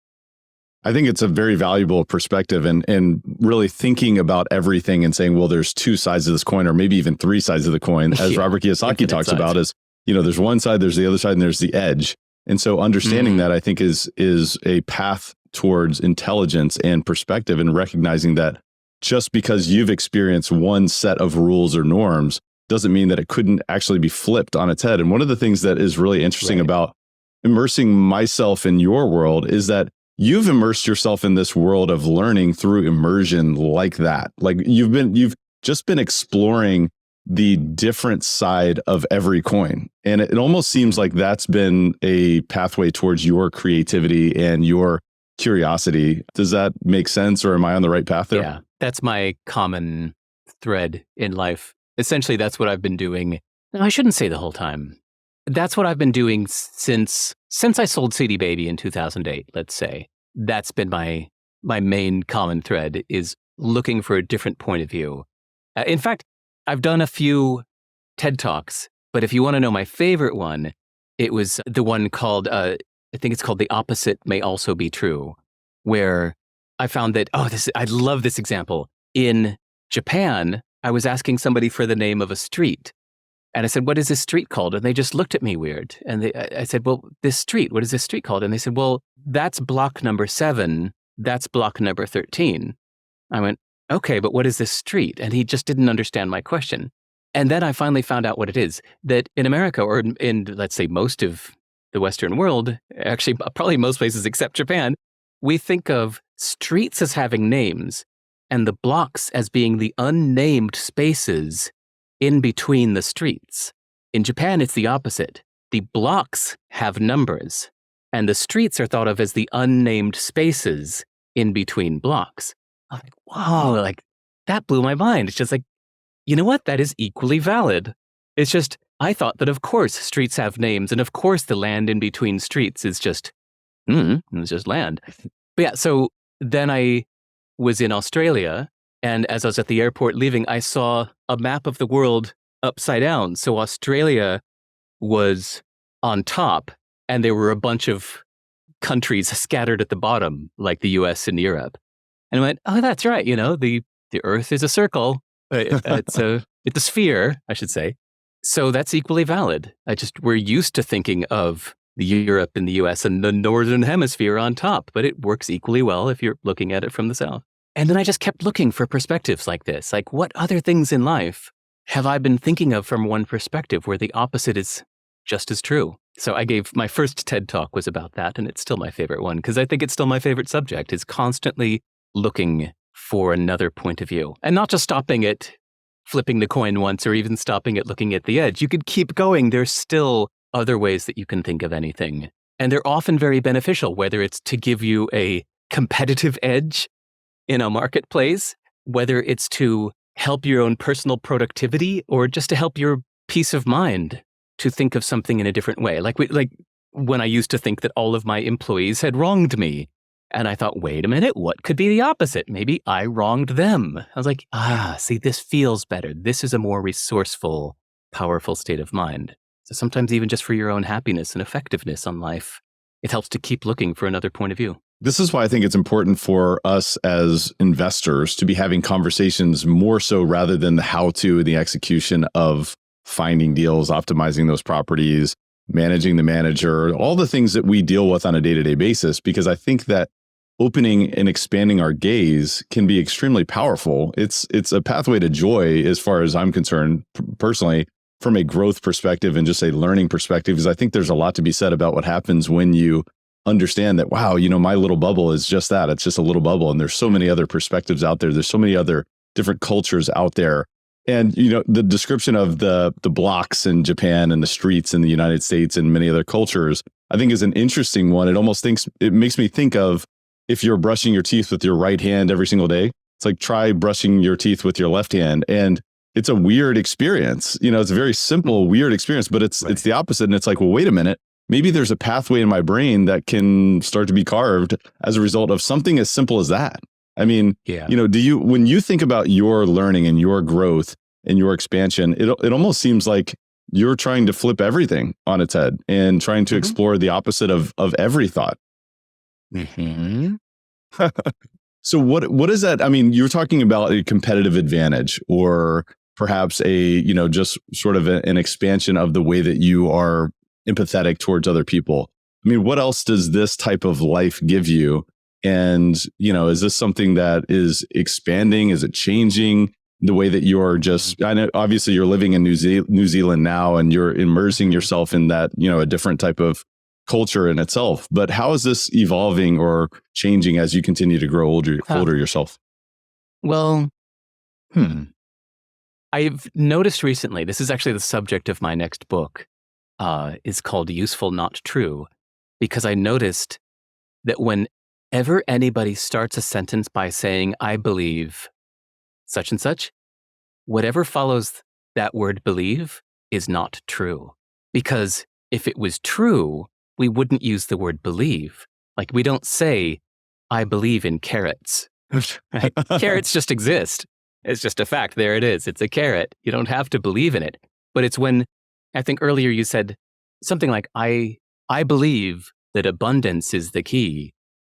I think it's a very valuable perspective and really thinking about everything and saying, well, there's two sides of this coin, or maybe even three sides of the coin, as Robert Kiyosaki talks about, is, there's one side, there's the other side, and there's the edge. And so understanding that, I think, is a path towards intelligence and perspective, and recognizing that just because you've experienced one set of rules or norms doesn't mean that it couldn't actually be flipped on its head. And one of the things that is really interesting about immersing myself in your world is that you've immersed yourself in this world of learning through immersion like that. Like you've just been exploring the different side of every coin. And it almost seems like that's been a pathway towards your creativity and your curiosity. Does that make sense, or am I on the right path there? Yeah, that's my common thread in life. Essentially, that's what I've been doing. No, I shouldn't say the whole time. That's what I've been doing since I sold CD Baby in 2008, let's say. That's been my main common thread, is looking for a different point of view. In fact, I've done a few TED Talks, but if you want to know my favorite one, it was the one called, I think it's called The Opposite May Also Be True, where I found that, I love this example. In Japan, I was asking somebody for the name of a street. And I said, what is this street called? And they just looked at me weird. And I said, well, this street, what is this street called? And they said, well, that's block number 7. That's block number 13. I went, okay, but what is this street? And he just didn't understand my question. And then I finally found out what it is, that in America, or in, let's say, most of the Western world, actually probably most places except Japan, we think of streets as having names and the blocks as being the unnamed spaces in between the streets. In Japan, it's the opposite. The blocks have numbers, and the streets are thought of as the unnamed spaces in between blocks. I'm like, wow, like that blew my mind. It's just like, you know what? That is equally valid. It's just, I thought that of course streets have names, and of course the land in between streets is just, it's just land. But yeah, so then I was in Australia, and as I was at the airport leaving, I saw a map of the world upside down. So Australia was on top, and there were a bunch of countries scattered at the bottom, like the US and Europe. And I went, oh, that's right. The Earth is a circle. It's a sphere, I should say. So that's equally valid. We're used to thinking of the Europe and the US and the Northern Hemisphere on top, but it works equally well if you're looking at it from the south. And then I just kept looking for perspectives like this. Like, what other things in life have I been thinking of from one perspective where the opposite is just as true? So my first TED Talk was about that, and it's still my favorite one, because I think it's still my favorite subject, is constantly looking for another point of view. And not just stopping at flipping the coin once, or even stopping at looking at the edge. You could keep going. There's still other ways that you can think of anything. And they're often very beneficial, whether it's to give you a competitive edge in a marketplace, whether it's to help your own personal productivity, or just to help your peace of mind to think of something in a different way. Like when I used to think that all of my employees had wronged me, and I thought, wait a minute, what could be the opposite? Maybe I wronged them. I was like, see, this feels better. This is a more resourceful, powerful state of mind. So sometimes even just for your own happiness and effectiveness on life, it helps to keep looking for another point of view. This is why I think it's important for us as investors to be having conversations more so rather than the how-to and the execution of finding deals, optimizing those properties, managing the manager, all the things that we deal with on a day-to-day basis, because I think that opening and expanding our gaze can be extremely powerful. It's a pathway to joy as far as I'm concerned, personally, from a growth perspective and just a learning perspective, because I think there's a lot to be said about what happens when you understand that, wow, my little bubble is just that. It's just a little bubble. And there's so many other perspectives out there. There's so many other different cultures out there. And, the description of the blocks in Japan and the streets in the United States and many other cultures, I think is an interesting one. It makes me think of, if you're brushing your teeth with your right hand every single day, it's like, try brushing your teeth with your left hand. And it's a weird experience. It's a very simple, weird experience, but it's the opposite. And it's like, well, wait a minute. Maybe there's a pathway in my brain that can start to be carved as a result of something as simple as that. I mean, when you think about your learning and your growth and your expansion, it almost seems like you're trying to flip everything on its head and trying to explore the opposite of every thought. So what is that? I mean, you're talking about a competitive advantage, or perhaps just sort of an expansion of the way that you are empathetic towards other people. I mean, what else does this type of life give you? And, is this something that is expanding? Is it changing the way that you're I know obviously you're living in New Zealand now, and you're immersing yourself in that, a different type of culture in itself. But how is this evolving or changing as you continue to grow older yourself? Well, I've noticed recently, this is actually the subject of my next book, is called Useful Not True, because I noticed that whenever anybody starts a sentence by saying, I believe such and such, whatever follows that word believe is not true. Because if it was true, we wouldn't use the word believe. Like, we don't say, I believe in carrots. Right? Carrots just exist. It's just a fact. There it is. It's a carrot. You don't have to believe in it. But it's when, I think earlier you said something like, I believe that abundance is the key,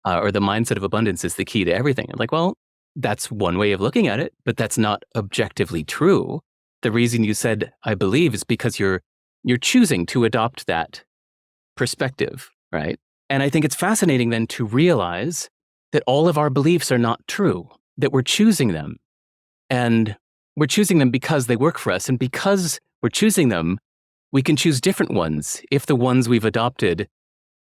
or the mindset of abundance is the key to everything. I'm like, well, that's one way of looking at it, but that's not objectively true. The reason you said, I believe, is because you're choosing to adopt that perspective, right? And I think it's fascinating then to realize that all of our beliefs are not true, that we're choosing them. And we're choosing them because they work for us. And because we're choosing them, we can choose different ones if the ones we've adopted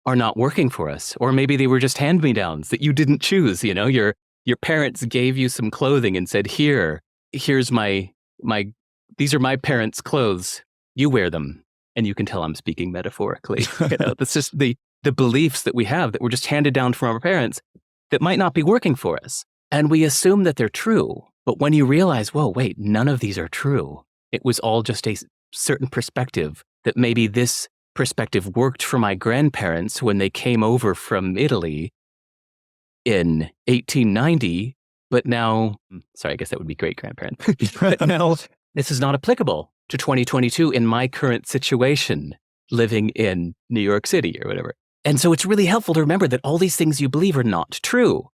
are not working for us. Or maybe they were just hand-me-downs that you didn't choose. Your parents gave you some clothing and said, here's these are my parents' clothes. You wear them. And you can tell I'm speaking metaphorically. That's just the beliefs that we have that were just handed down from our parents that might not be working for us. And we assume that they're true. But when you realize, whoa, wait, none of these are true. It was all just a certain perspective, that maybe this perspective worked for my grandparents when they came over from Italy in 1890, but now, sorry, I guess that would be great-grandparents. But now this is not applicable to 2022 in my current situation, living in New York City or whatever. And so it's really helpful to remember that all these things you believe are not true.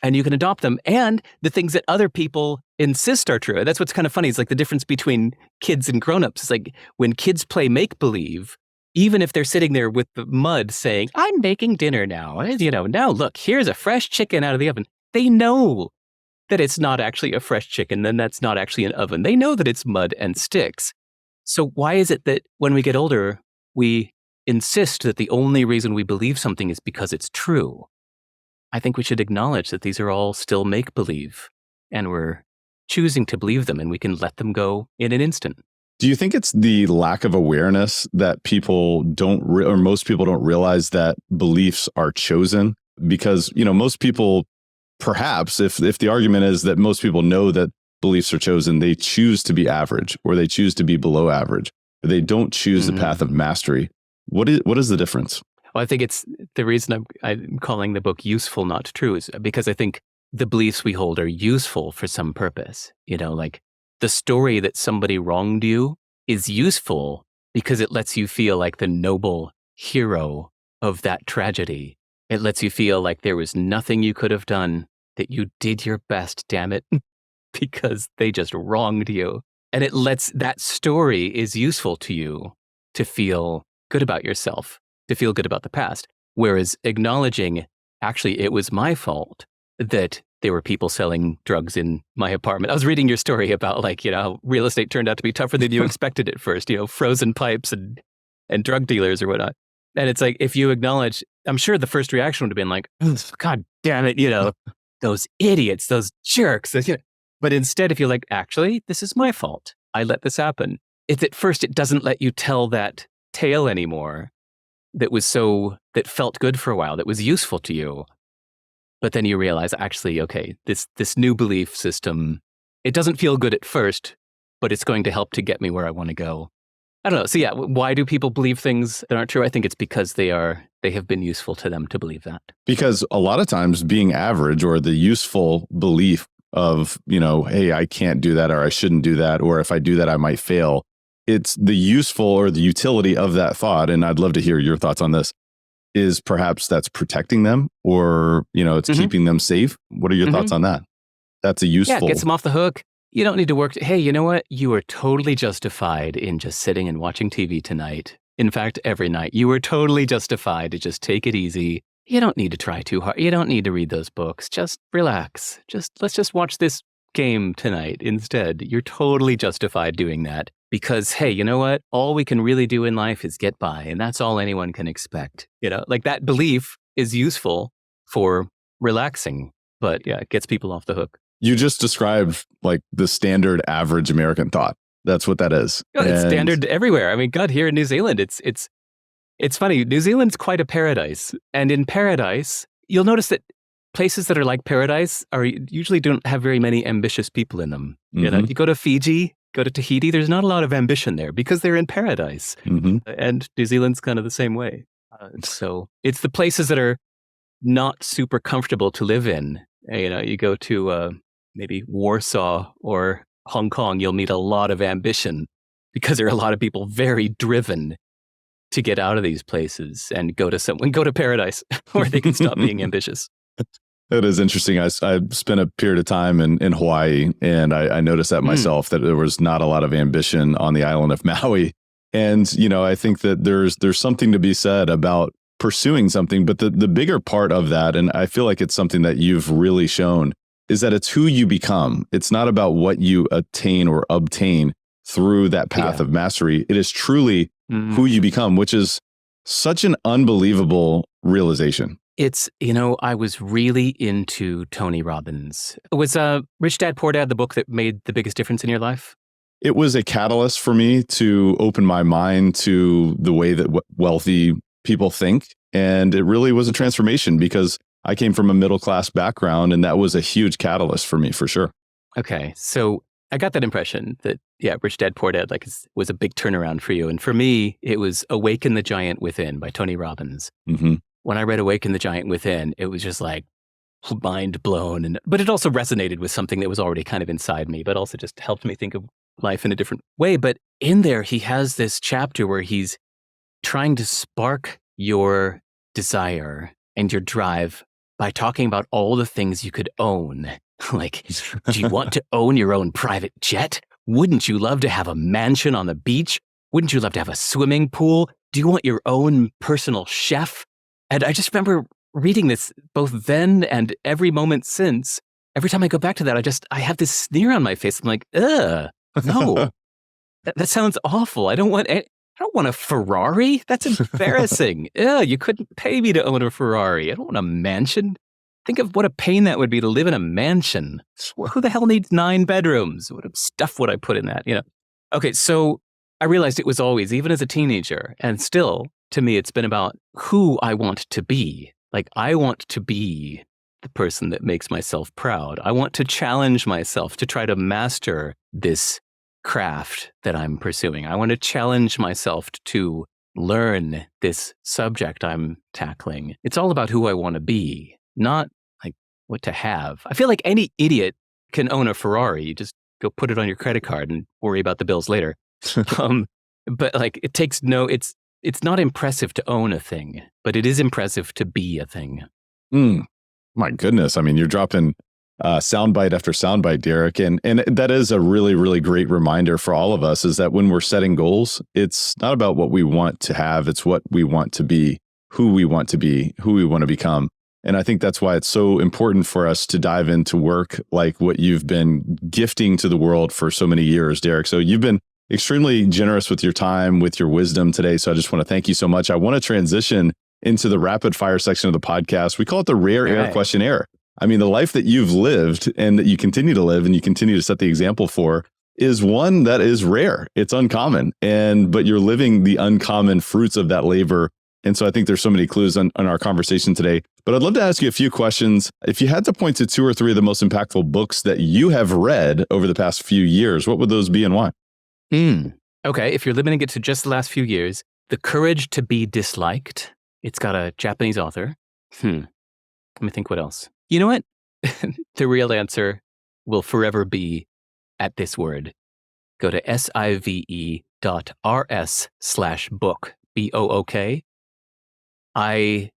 And you can adopt them, and the things that other people insist are true. That's what's kind of funny. It's like the difference between kids and grown-ups. It's like when kids play make-believe, even if they're sitting there with the mud saying, I'm making dinner now. Now look, here's a fresh chicken out of the oven. They know that it's not actually a fresh chicken, then that's not actually an oven. They know that it's mud and sticks. So why is it that when we get older, we insist that the only reason we believe something is because it's true? I think we should acknowledge that these are all still make-believe, and we're choosing to believe them, and we can let them go in an instant. Do you think it's the lack of awareness that people or most people don't realize that beliefs are chosen? Because, most people, perhaps, if the argument is that most people know that beliefs are chosen, they choose to be average, or they choose to be below average, or they don't choose the path of mastery. What is the difference? Well, I think it's the reason I'm calling the book Useful Not True is because I think the beliefs we hold are useful for some purpose. Like the story that somebody wronged you is useful because it lets you feel like the noble hero of that tragedy. It lets you feel like there was nothing you could have done, that you did your best, damn it, because they just wronged you. And that story is useful to you to feel good about yourself, to feel good about the past. Whereas acknowledging, actually, it was my fault that there were people selling drugs in my apartment. I was reading your story about how real estate turned out to be tougher than you expected at first, frozen pipes and drug dealers or whatnot. And it's like, if you acknowledge, I'm sure the first reaction would have been like, oh, God damn it, those idiots, those jerks. But instead, if you're like, actually, this is my fault. I let this happen. It's at first, it doesn't let you tell that tale anymore that felt good for a while, that was useful to you. But then you realize, actually, okay, this new belief system, it doesn't feel good at first, but it's going to help to get me where I want to go. I don't know. So yeah, why do people believe things that aren't true? I think it's because they have been useful to them to believe that. Because a lot of times being average, or the useful belief of, hey, I can't do that, or I shouldn't do that, or if I do that, I might fail. It's the useful or the utility of that thought. And I'd love to hear your thoughts on this, is perhaps that's protecting them, or, it's keeping them safe. What are your thoughts on that? That's a useful. Yeah, gets them off the hook. You don't need to work. Hey, you know what? You are totally justified in just sitting and watching TV tonight. In fact, every night. You are totally justified to just take it easy. You don't need to try too hard. You don't need to read those books. Just relax. Let's just watch this game tonight instead. You're totally justified doing that because, hey, you know what? All we can really do in life is get by, and that's all anyone can expect. Like that belief is useful for relaxing, but yeah, it gets people off the hook. You just described like the standard average American thought. That's what that is. It's standard everywhere. I mean, God, here in New Zealand, it's funny. New Zealand's quite a paradise. And in paradise, you'll notice that places that are like paradise usually don't have very many ambitious people in them. You go to Fiji, go to Tahiti, there's not a lot of ambition there because they're in paradise. And New Zealand's kind of the same way. So it's the places that are not super comfortable to live in. You go to maybe Warsaw or Hong Kong, you'll meet a lot of ambition because there are a lot of people very driven to get out of these places and go to paradise where they can stop being ambitious. That is interesting. I spent a period of time in Hawaii, and I noticed that myself, that there was not a lot of ambition on the island of Maui. And, I think that there's something to be said about pursuing something, but the bigger part of that, and I feel like it's something that you've really shown, is that it's who you become. It's not about what you attain or obtain through that path of mastery. It is truly who you become, which is such an unbelievable realization. It's, I was really into Tony Robbins. Was Rich Dad, Poor Dad the book that made the biggest difference in your life? It was a catalyst for me to open my mind to the way that wealthy people think. And it really was a transformation because I came from a middle-class background, and that was a huge catalyst for me, for sure. Okay. So I got that impression that, Rich Dad, Poor Dad was a big turnaround for you. And for me, it was Awaken the Giant Within by Tony Robbins. When I read Awaken the Giant Within, it was just like mind blown. But it also resonated with something that was already kind of inside me, but also just helped me think of life in a different way. But in there, he has this chapter where he's trying to spark your desire and your drive by talking about all the things you could own. Like, do you want to own your own private jet? Wouldn't you love to have a mansion on the beach? Wouldn't you love to have a swimming pool? Do you want your own personal chef? And I just remember reading this both then and every moment since. Every time I go back to that, I have this sneer on my face. I'm like, ugh, no, that sounds awful. I don't want a Ferrari. That's embarrassing. You couldn't pay me to own a Ferrari. I don't want a mansion. Think of what a pain that would be to live in a mansion. Who the hell needs 9 bedrooms? What stuff would I put in that? Okay, so I realized it was always, even as a teenager, and still, to me, it's been about who I want to be. Like, I want to be the person that makes myself proud. I want to challenge myself to try to master this craft that I'm pursuing. I want to challenge myself to learn this subject I'm tackling. It's all about who I want to be, not like what to have. I feel like any idiot can own a Ferrari. You just go put it on your credit card and worry about the bills later. But like it's not impressive to own a thing, but it is impressive to be a thing. My goodness. I mean, you're dropping soundbite after soundbite, Derek. And that is a really, really great reminder for all of us, is that when we're setting goals, it's not about what we want to have. It's what we want to be, who we want to be, who we want to become. And I think that's why it's so important for us to dive into work like what you've been gifting to the world for so many years, Derek. So you've been extremely generous with your time, with your wisdom today. So I just want to thank you so much. I want to transition into the rapid fire section of the podcast. We call it the rare air questionnaire. I mean, the life that you've lived and that you continue to live and you continue to set the example for is one that is rare. It's uncommon. But you're living the uncommon fruits of that labor. And so I think there's so many clues on our conversation today. But I'd love to ask you a few questions. If you had to point to 2 or 3 of the most impactful books that you have read over the past few years, what would those be and why? Okay, if you're limiting it to just the last few years, The Courage to Be Disliked. It's got a Japanese author. Let me think what else. You know what? The real answer will forever be at this word. Go to sive.rs/book, BOOK. I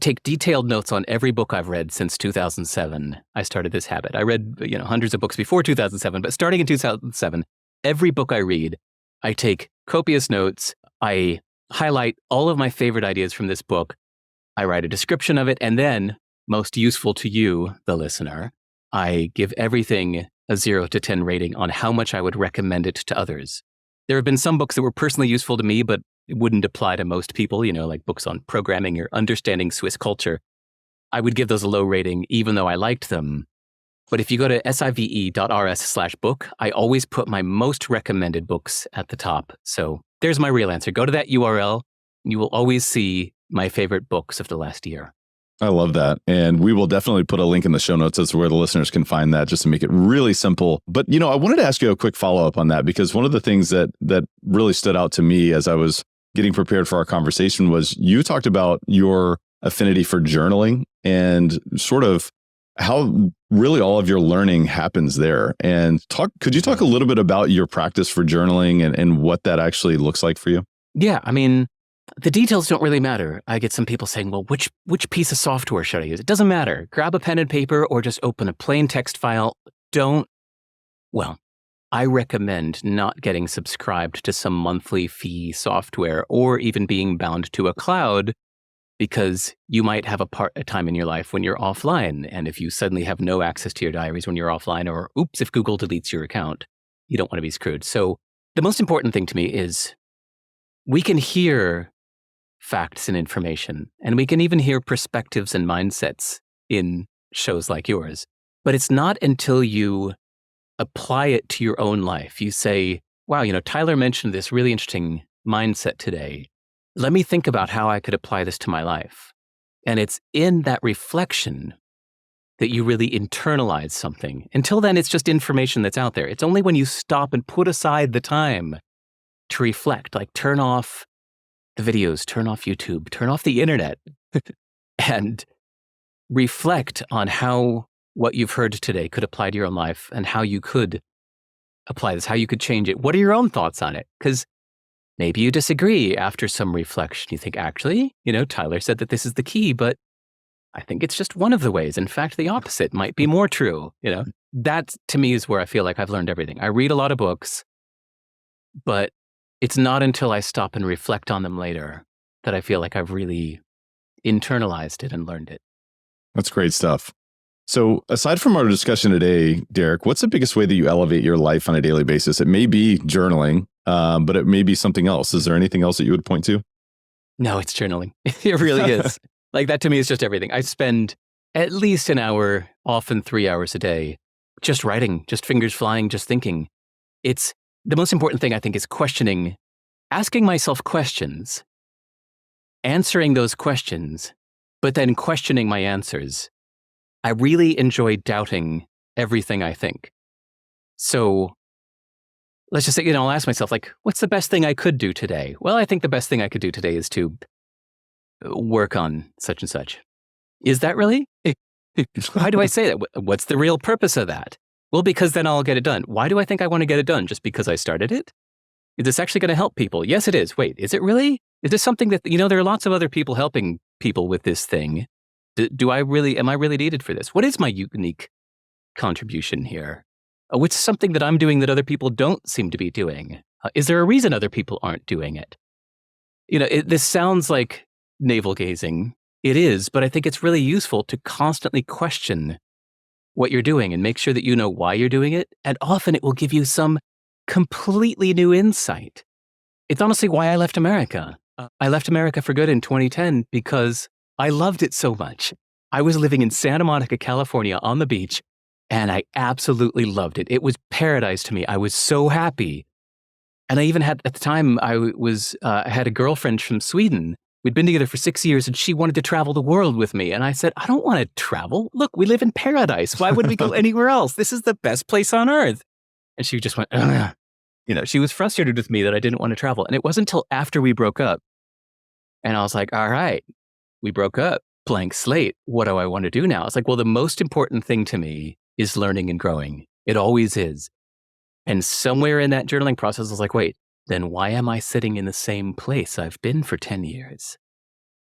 take detailed notes on every book I've read since 2007. I started this habit. I read, hundreds of books before 2007, but starting in 2007, every book I read, I take copious notes. I highlight all of my favorite ideas from this book. I write a description of it, and then, most useful to you, the listener, I give everything a 0 to 10 rating on how much I would recommend it to others. There have been some books that were personally useful to me, but it wouldn't apply to most people, like books on programming or understanding Swiss culture. I would give those a low rating, even though I liked them. But if you go to sive.rs/book, I always put my most recommended books at the top. So there's my real answer. Go to that URL, and you will always see my favorite books of the last year. I love that. And we will definitely put a link in the show notes as to where the listeners can find that, just to make it really simple. But, I wanted to ask you a quick follow-up on that, because one of the things that really stood out to me as I was getting prepared for our conversation was you talked about your affinity for journaling and sort of how really all of your learning happens there. And could you talk a little bit about your practice for journaling and what that actually looks like for you? Yeah, the details don't really matter. I get some people saying, well, which piece of software should I use? It doesn't matter. Grab a pen and paper or just open a plain text file. I recommend not getting subscribed to some monthly fee software or even being bound to a cloud, because you might have a time in your life when you're offline. And if you suddenly have no access to your diaries when you're offline, or oops, if Google deletes your account, you don't want to be screwed. So the most important thing to me is we can hear facts and information, and we can even hear perspectives and mindsets in shows like yours. But it's not until you apply it to your own life. You say, wow, Tyler mentioned this really interesting mindset today. Let me think about how I could apply this to my life. And it's in that reflection that you really internalize something. Until then, it's just information that's out there. It's only when you stop and put aside the time to reflect, like turn off the videos, turn off YouTube, turn off the internet, and reflect on how what you've heard today could apply to your own life and how you could apply this, how you could change it. What are your own thoughts on it? Because maybe you disagree after some reflection. You think, actually, Tyler said that this is the key, but I think it's just one of the ways. In fact, the opposite might be more true. That to me is where I feel like I've learned everything. I read a lot of books, but it's not until I stop and reflect on them later that I feel like I've really internalized it and learned it. That's great stuff. So aside from our discussion today, Derek, what's the biggest way that you elevate your life on a daily basis? It may be journaling, but it may be something else. Is there anything else that you would point to? No, it's journaling. It really is. Like that to me is just everything. I spend at least an hour, often 3 hours a day, just writing, just fingers flying, just thinking. It's the most important thing, I think, is questioning, asking myself questions, answering those questions, but then questioning my answers. I really enjoy doubting everything I think. So let's just say, I'll ask myself, what's the best thing I could do today? Well, I think the best thing I could do today is to work on such and such. Is that really? Why do I say that? What's the real purpose of that? Well, because then I'll get it done. Why do I think I want to get it done? Just because I started it? Is this actually going to help people? Yes, it is. Wait, is it really? Is this something that, there are lots of other people helping people with this thing. Am I really needed for this? What is my unique contribution here? What's something that I'm doing that other people don't seem to be doing? Is there a reason other people aren't doing it? This sounds like navel gazing. It is, but I think it's really useful to constantly question what you're doing and make sure that you know why you're doing it. And often it will give you some completely new insight. It's honestly why I left America. I left America for good in 2010 because I loved it so much. I was living in Santa Monica, California on the beach, and I absolutely loved it. It was paradise to me. I was so happy. And I even had, at the time, I had a girlfriend from Sweden. We'd been together for 6 years, and she wanted to travel the world with me. And I said, I don't want to travel. Look, we live in paradise. Why would we go anywhere else? This is the best place on earth. And she just went, ugh. She was frustrated with me that I didn't want to travel. And it wasn't until after we broke up. And I was like, all right, we broke up, blank slate. What do I want to do now? It's like, well, the most important thing to me is learning and growing. It always is. And somewhere in that journaling process, I was like, wait, then why am I sitting in the same place I've been for 10 years?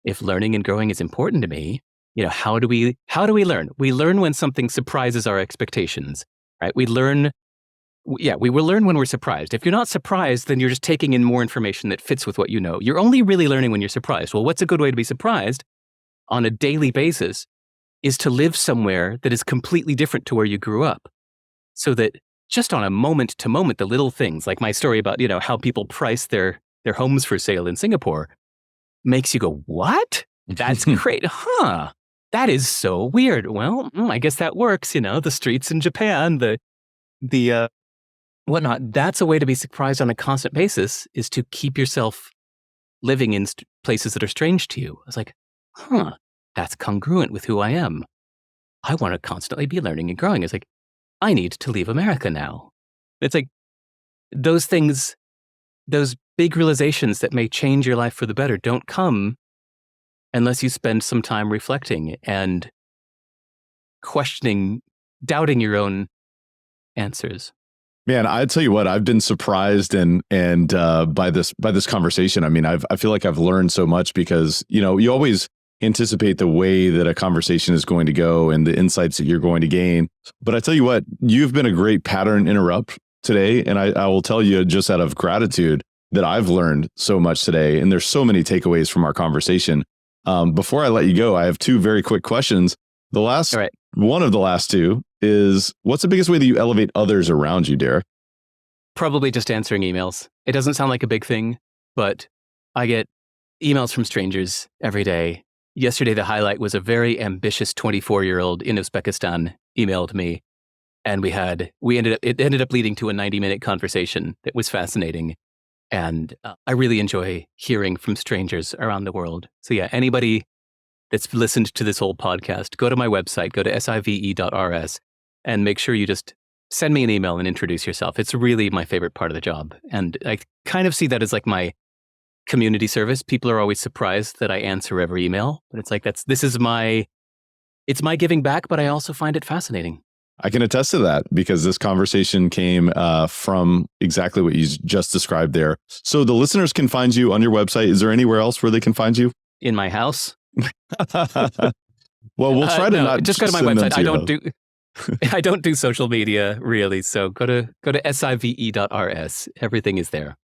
If learning and growing is important to me, how do we learn? We learn when something surprises our expectations, right? We will learn when we're surprised. If you're not surprised, then you're just taking in more information that fits with what you know. You're only really learning when you're surprised. Well, what's a good way to be surprised on a daily basis is to live somewhere that is completely different to where you grew up. So that just on a moment to moment, the little things, like my story about, how people price their homes for sale in Singapore, makes you go, what? That's great. Huh? That is so weird. Well, I guess that works. The streets in Japan, the whatnot. That's a way to be surprised on a constant basis, is to keep yourself living in places that are strange to you. I was like, that's congruent with who I am. I want to constantly be learning and growing. It's like, I need to leave America now. It's like those things, those big realizations that may change your life for the better don't come unless you spend some time reflecting and questioning, doubting your own answers. Man, I tell you what, I've been surprised and by this conversation. I mean, I feel like I've learned so much because, you always anticipate the way that a conversation is going to go and the insights that you're going to gain. But I tell you what, you've been a great pattern interrupt today. And I will tell you, just out of gratitude, that I've learned so much today. And there's so many takeaways from our conversation. Before I let you go, I have two very quick questions. One of the last two is, what's the biggest way that you elevate others around you, Derek? Probably just answering emails. It doesn't sound like a big thing, but I get emails from strangers every day. Yesterday, the highlight was a very ambitious 24-year-old in Uzbekistan emailed me, and it ended up leading to a 90-minute conversation that was fascinating. And I really enjoy hearing from strangers around the world. So yeah, anybody that's listened to this whole podcast, go to my website, go to sive.rs, and make sure you just send me an email and introduce yourself. It's really my favorite part of the job. And I kind of see that as like my community service. People are always surprised that I answer every email, but it's like, it's my giving back, but I also find it fascinating. I can attest to that because this conversation came from exactly what you just described there. So the listeners can find you on your website. Is there anywhere else where they can find you? In my house. Well, we'll try to not just go to my website. I don't do social media really. So go to sive.rs. Everything is there.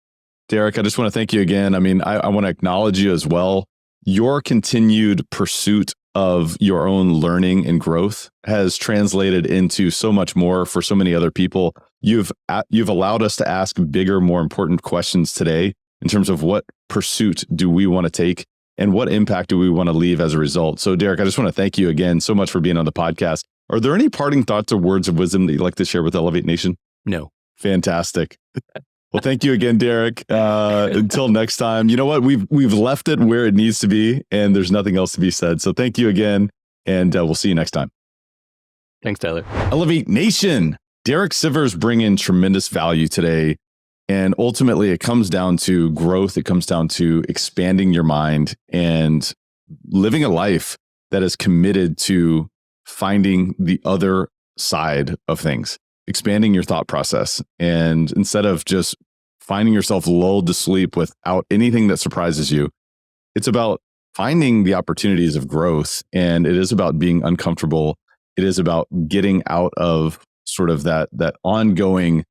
Derek, I just want to thank you again. I mean, I want to acknowledge you as well. Your continued pursuit of your own learning and growth has translated into so much more for so many other people. You've allowed us to ask bigger, more important questions today in terms of what pursuit do we want to take and what impact do we want to leave as a result. So, Derek, I just want to thank you again so much for being on the podcast. Are there any parting thoughts or words of wisdom that you'd like to share with Elevate Nation? No. Fantastic. Well, thank you again, Derek. Until next time, you know what? We've left it where it needs to be, and there's nothing else to be said. So thank you again, and we'll see you next time. Thanks, Tyler. Elevate Nation. Derek Sivers bring in tremendous value today. And ultimately, it comes down to growth. It comes down to expanding your mind and living a life that is committed to finding the other side of things, expanding your thought process. And instead of just finding yourself lulled to sleep without anything that surprises you, it's about finding the opportunities of growth. And it is about being uncomfortable. It is about getting out of sort of that ongoing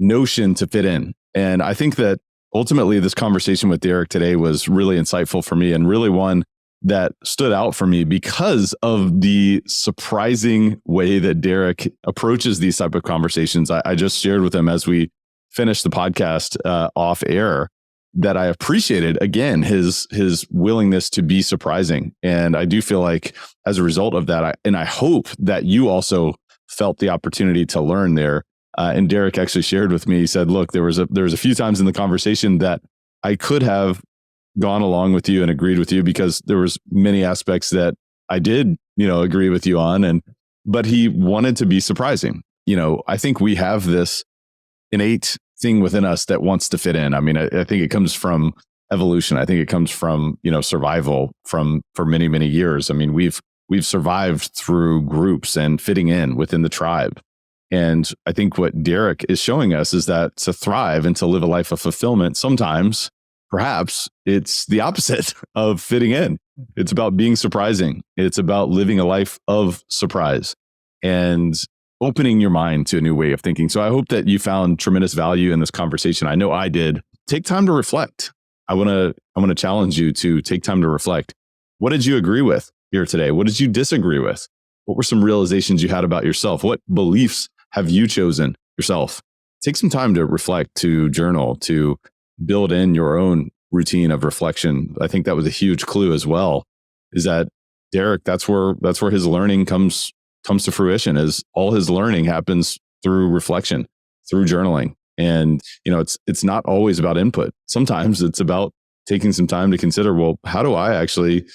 notion to fit in. And I think that ultimately this conversation with Derek today was really insightful for me and really one that stood out for me because of the surprising way that Derek approaches these type of conversations. I just shared with him as we finished the podcast off air that I appreciated, again, his willingness to be surprising. And I do feel like as a result of that, I hope that you also felt the opportunity to learn there. And Derek actually shared with me, he said, look, there was a few times in the conversation that I could have gone along with you and agreed with you because there was many aspects that I did, agree with you on. But he wanted to be surprising. I think we have this innate thing within us that wants to fit in. I mean, I think it comes from evolution. I think it comes from, survival for many, many years. I mean, we've we've survived through groups and fitting in within the tribe. And I think what Derek is showing us is that to thrive and to live a life of fulfillment, sometimes, perhaps, it's the opposite of fitting in. It's about being surprising. It's about living a life of surprise and opening your mind to a new way of thinking. So I hope that you found tremendous value in this conversation. I know I did. Take time to reflect. I want to challenge you to take time to reflect. What did you agree with here today? What did you disagree with? What were some realizations you had about yourself? What beliefs have you chosen yourself? Take some time to reflect, to journal, to build in your own routine of reflection. I think that was a huge clue as well, is that Derek, that's where his learning comes to fruition, is all his learning happens through reflection, through journaling. And, it's not always about input. Sometimes it's about taking some time to consider, well, how do I actually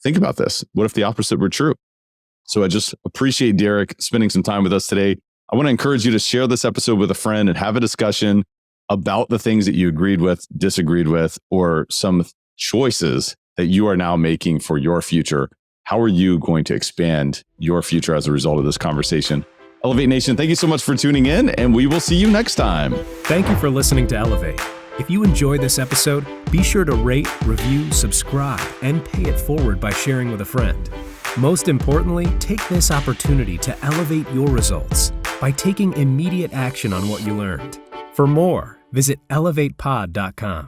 think about this? What if the opposite were true? So I just appreciate Derek spending some time with us today. I want to encourage you to share this episode with a friend and have a discussion about the things that you agreed with, disagreed with, or some choices that you are now making for your future. How are you going to expand your future as a result of this conversation? Elevate Nation, thank you so much for tuning in, and we will see you next time. Thank you for listening to Elevate. If you enjoyed this episode, be sure to rate, review, subscribe, and pay it forward by sharing with a friend. Most importantly, take this opportunity to elevate your results by taking immediate action on what you learned. For more, visit elevatepod.com.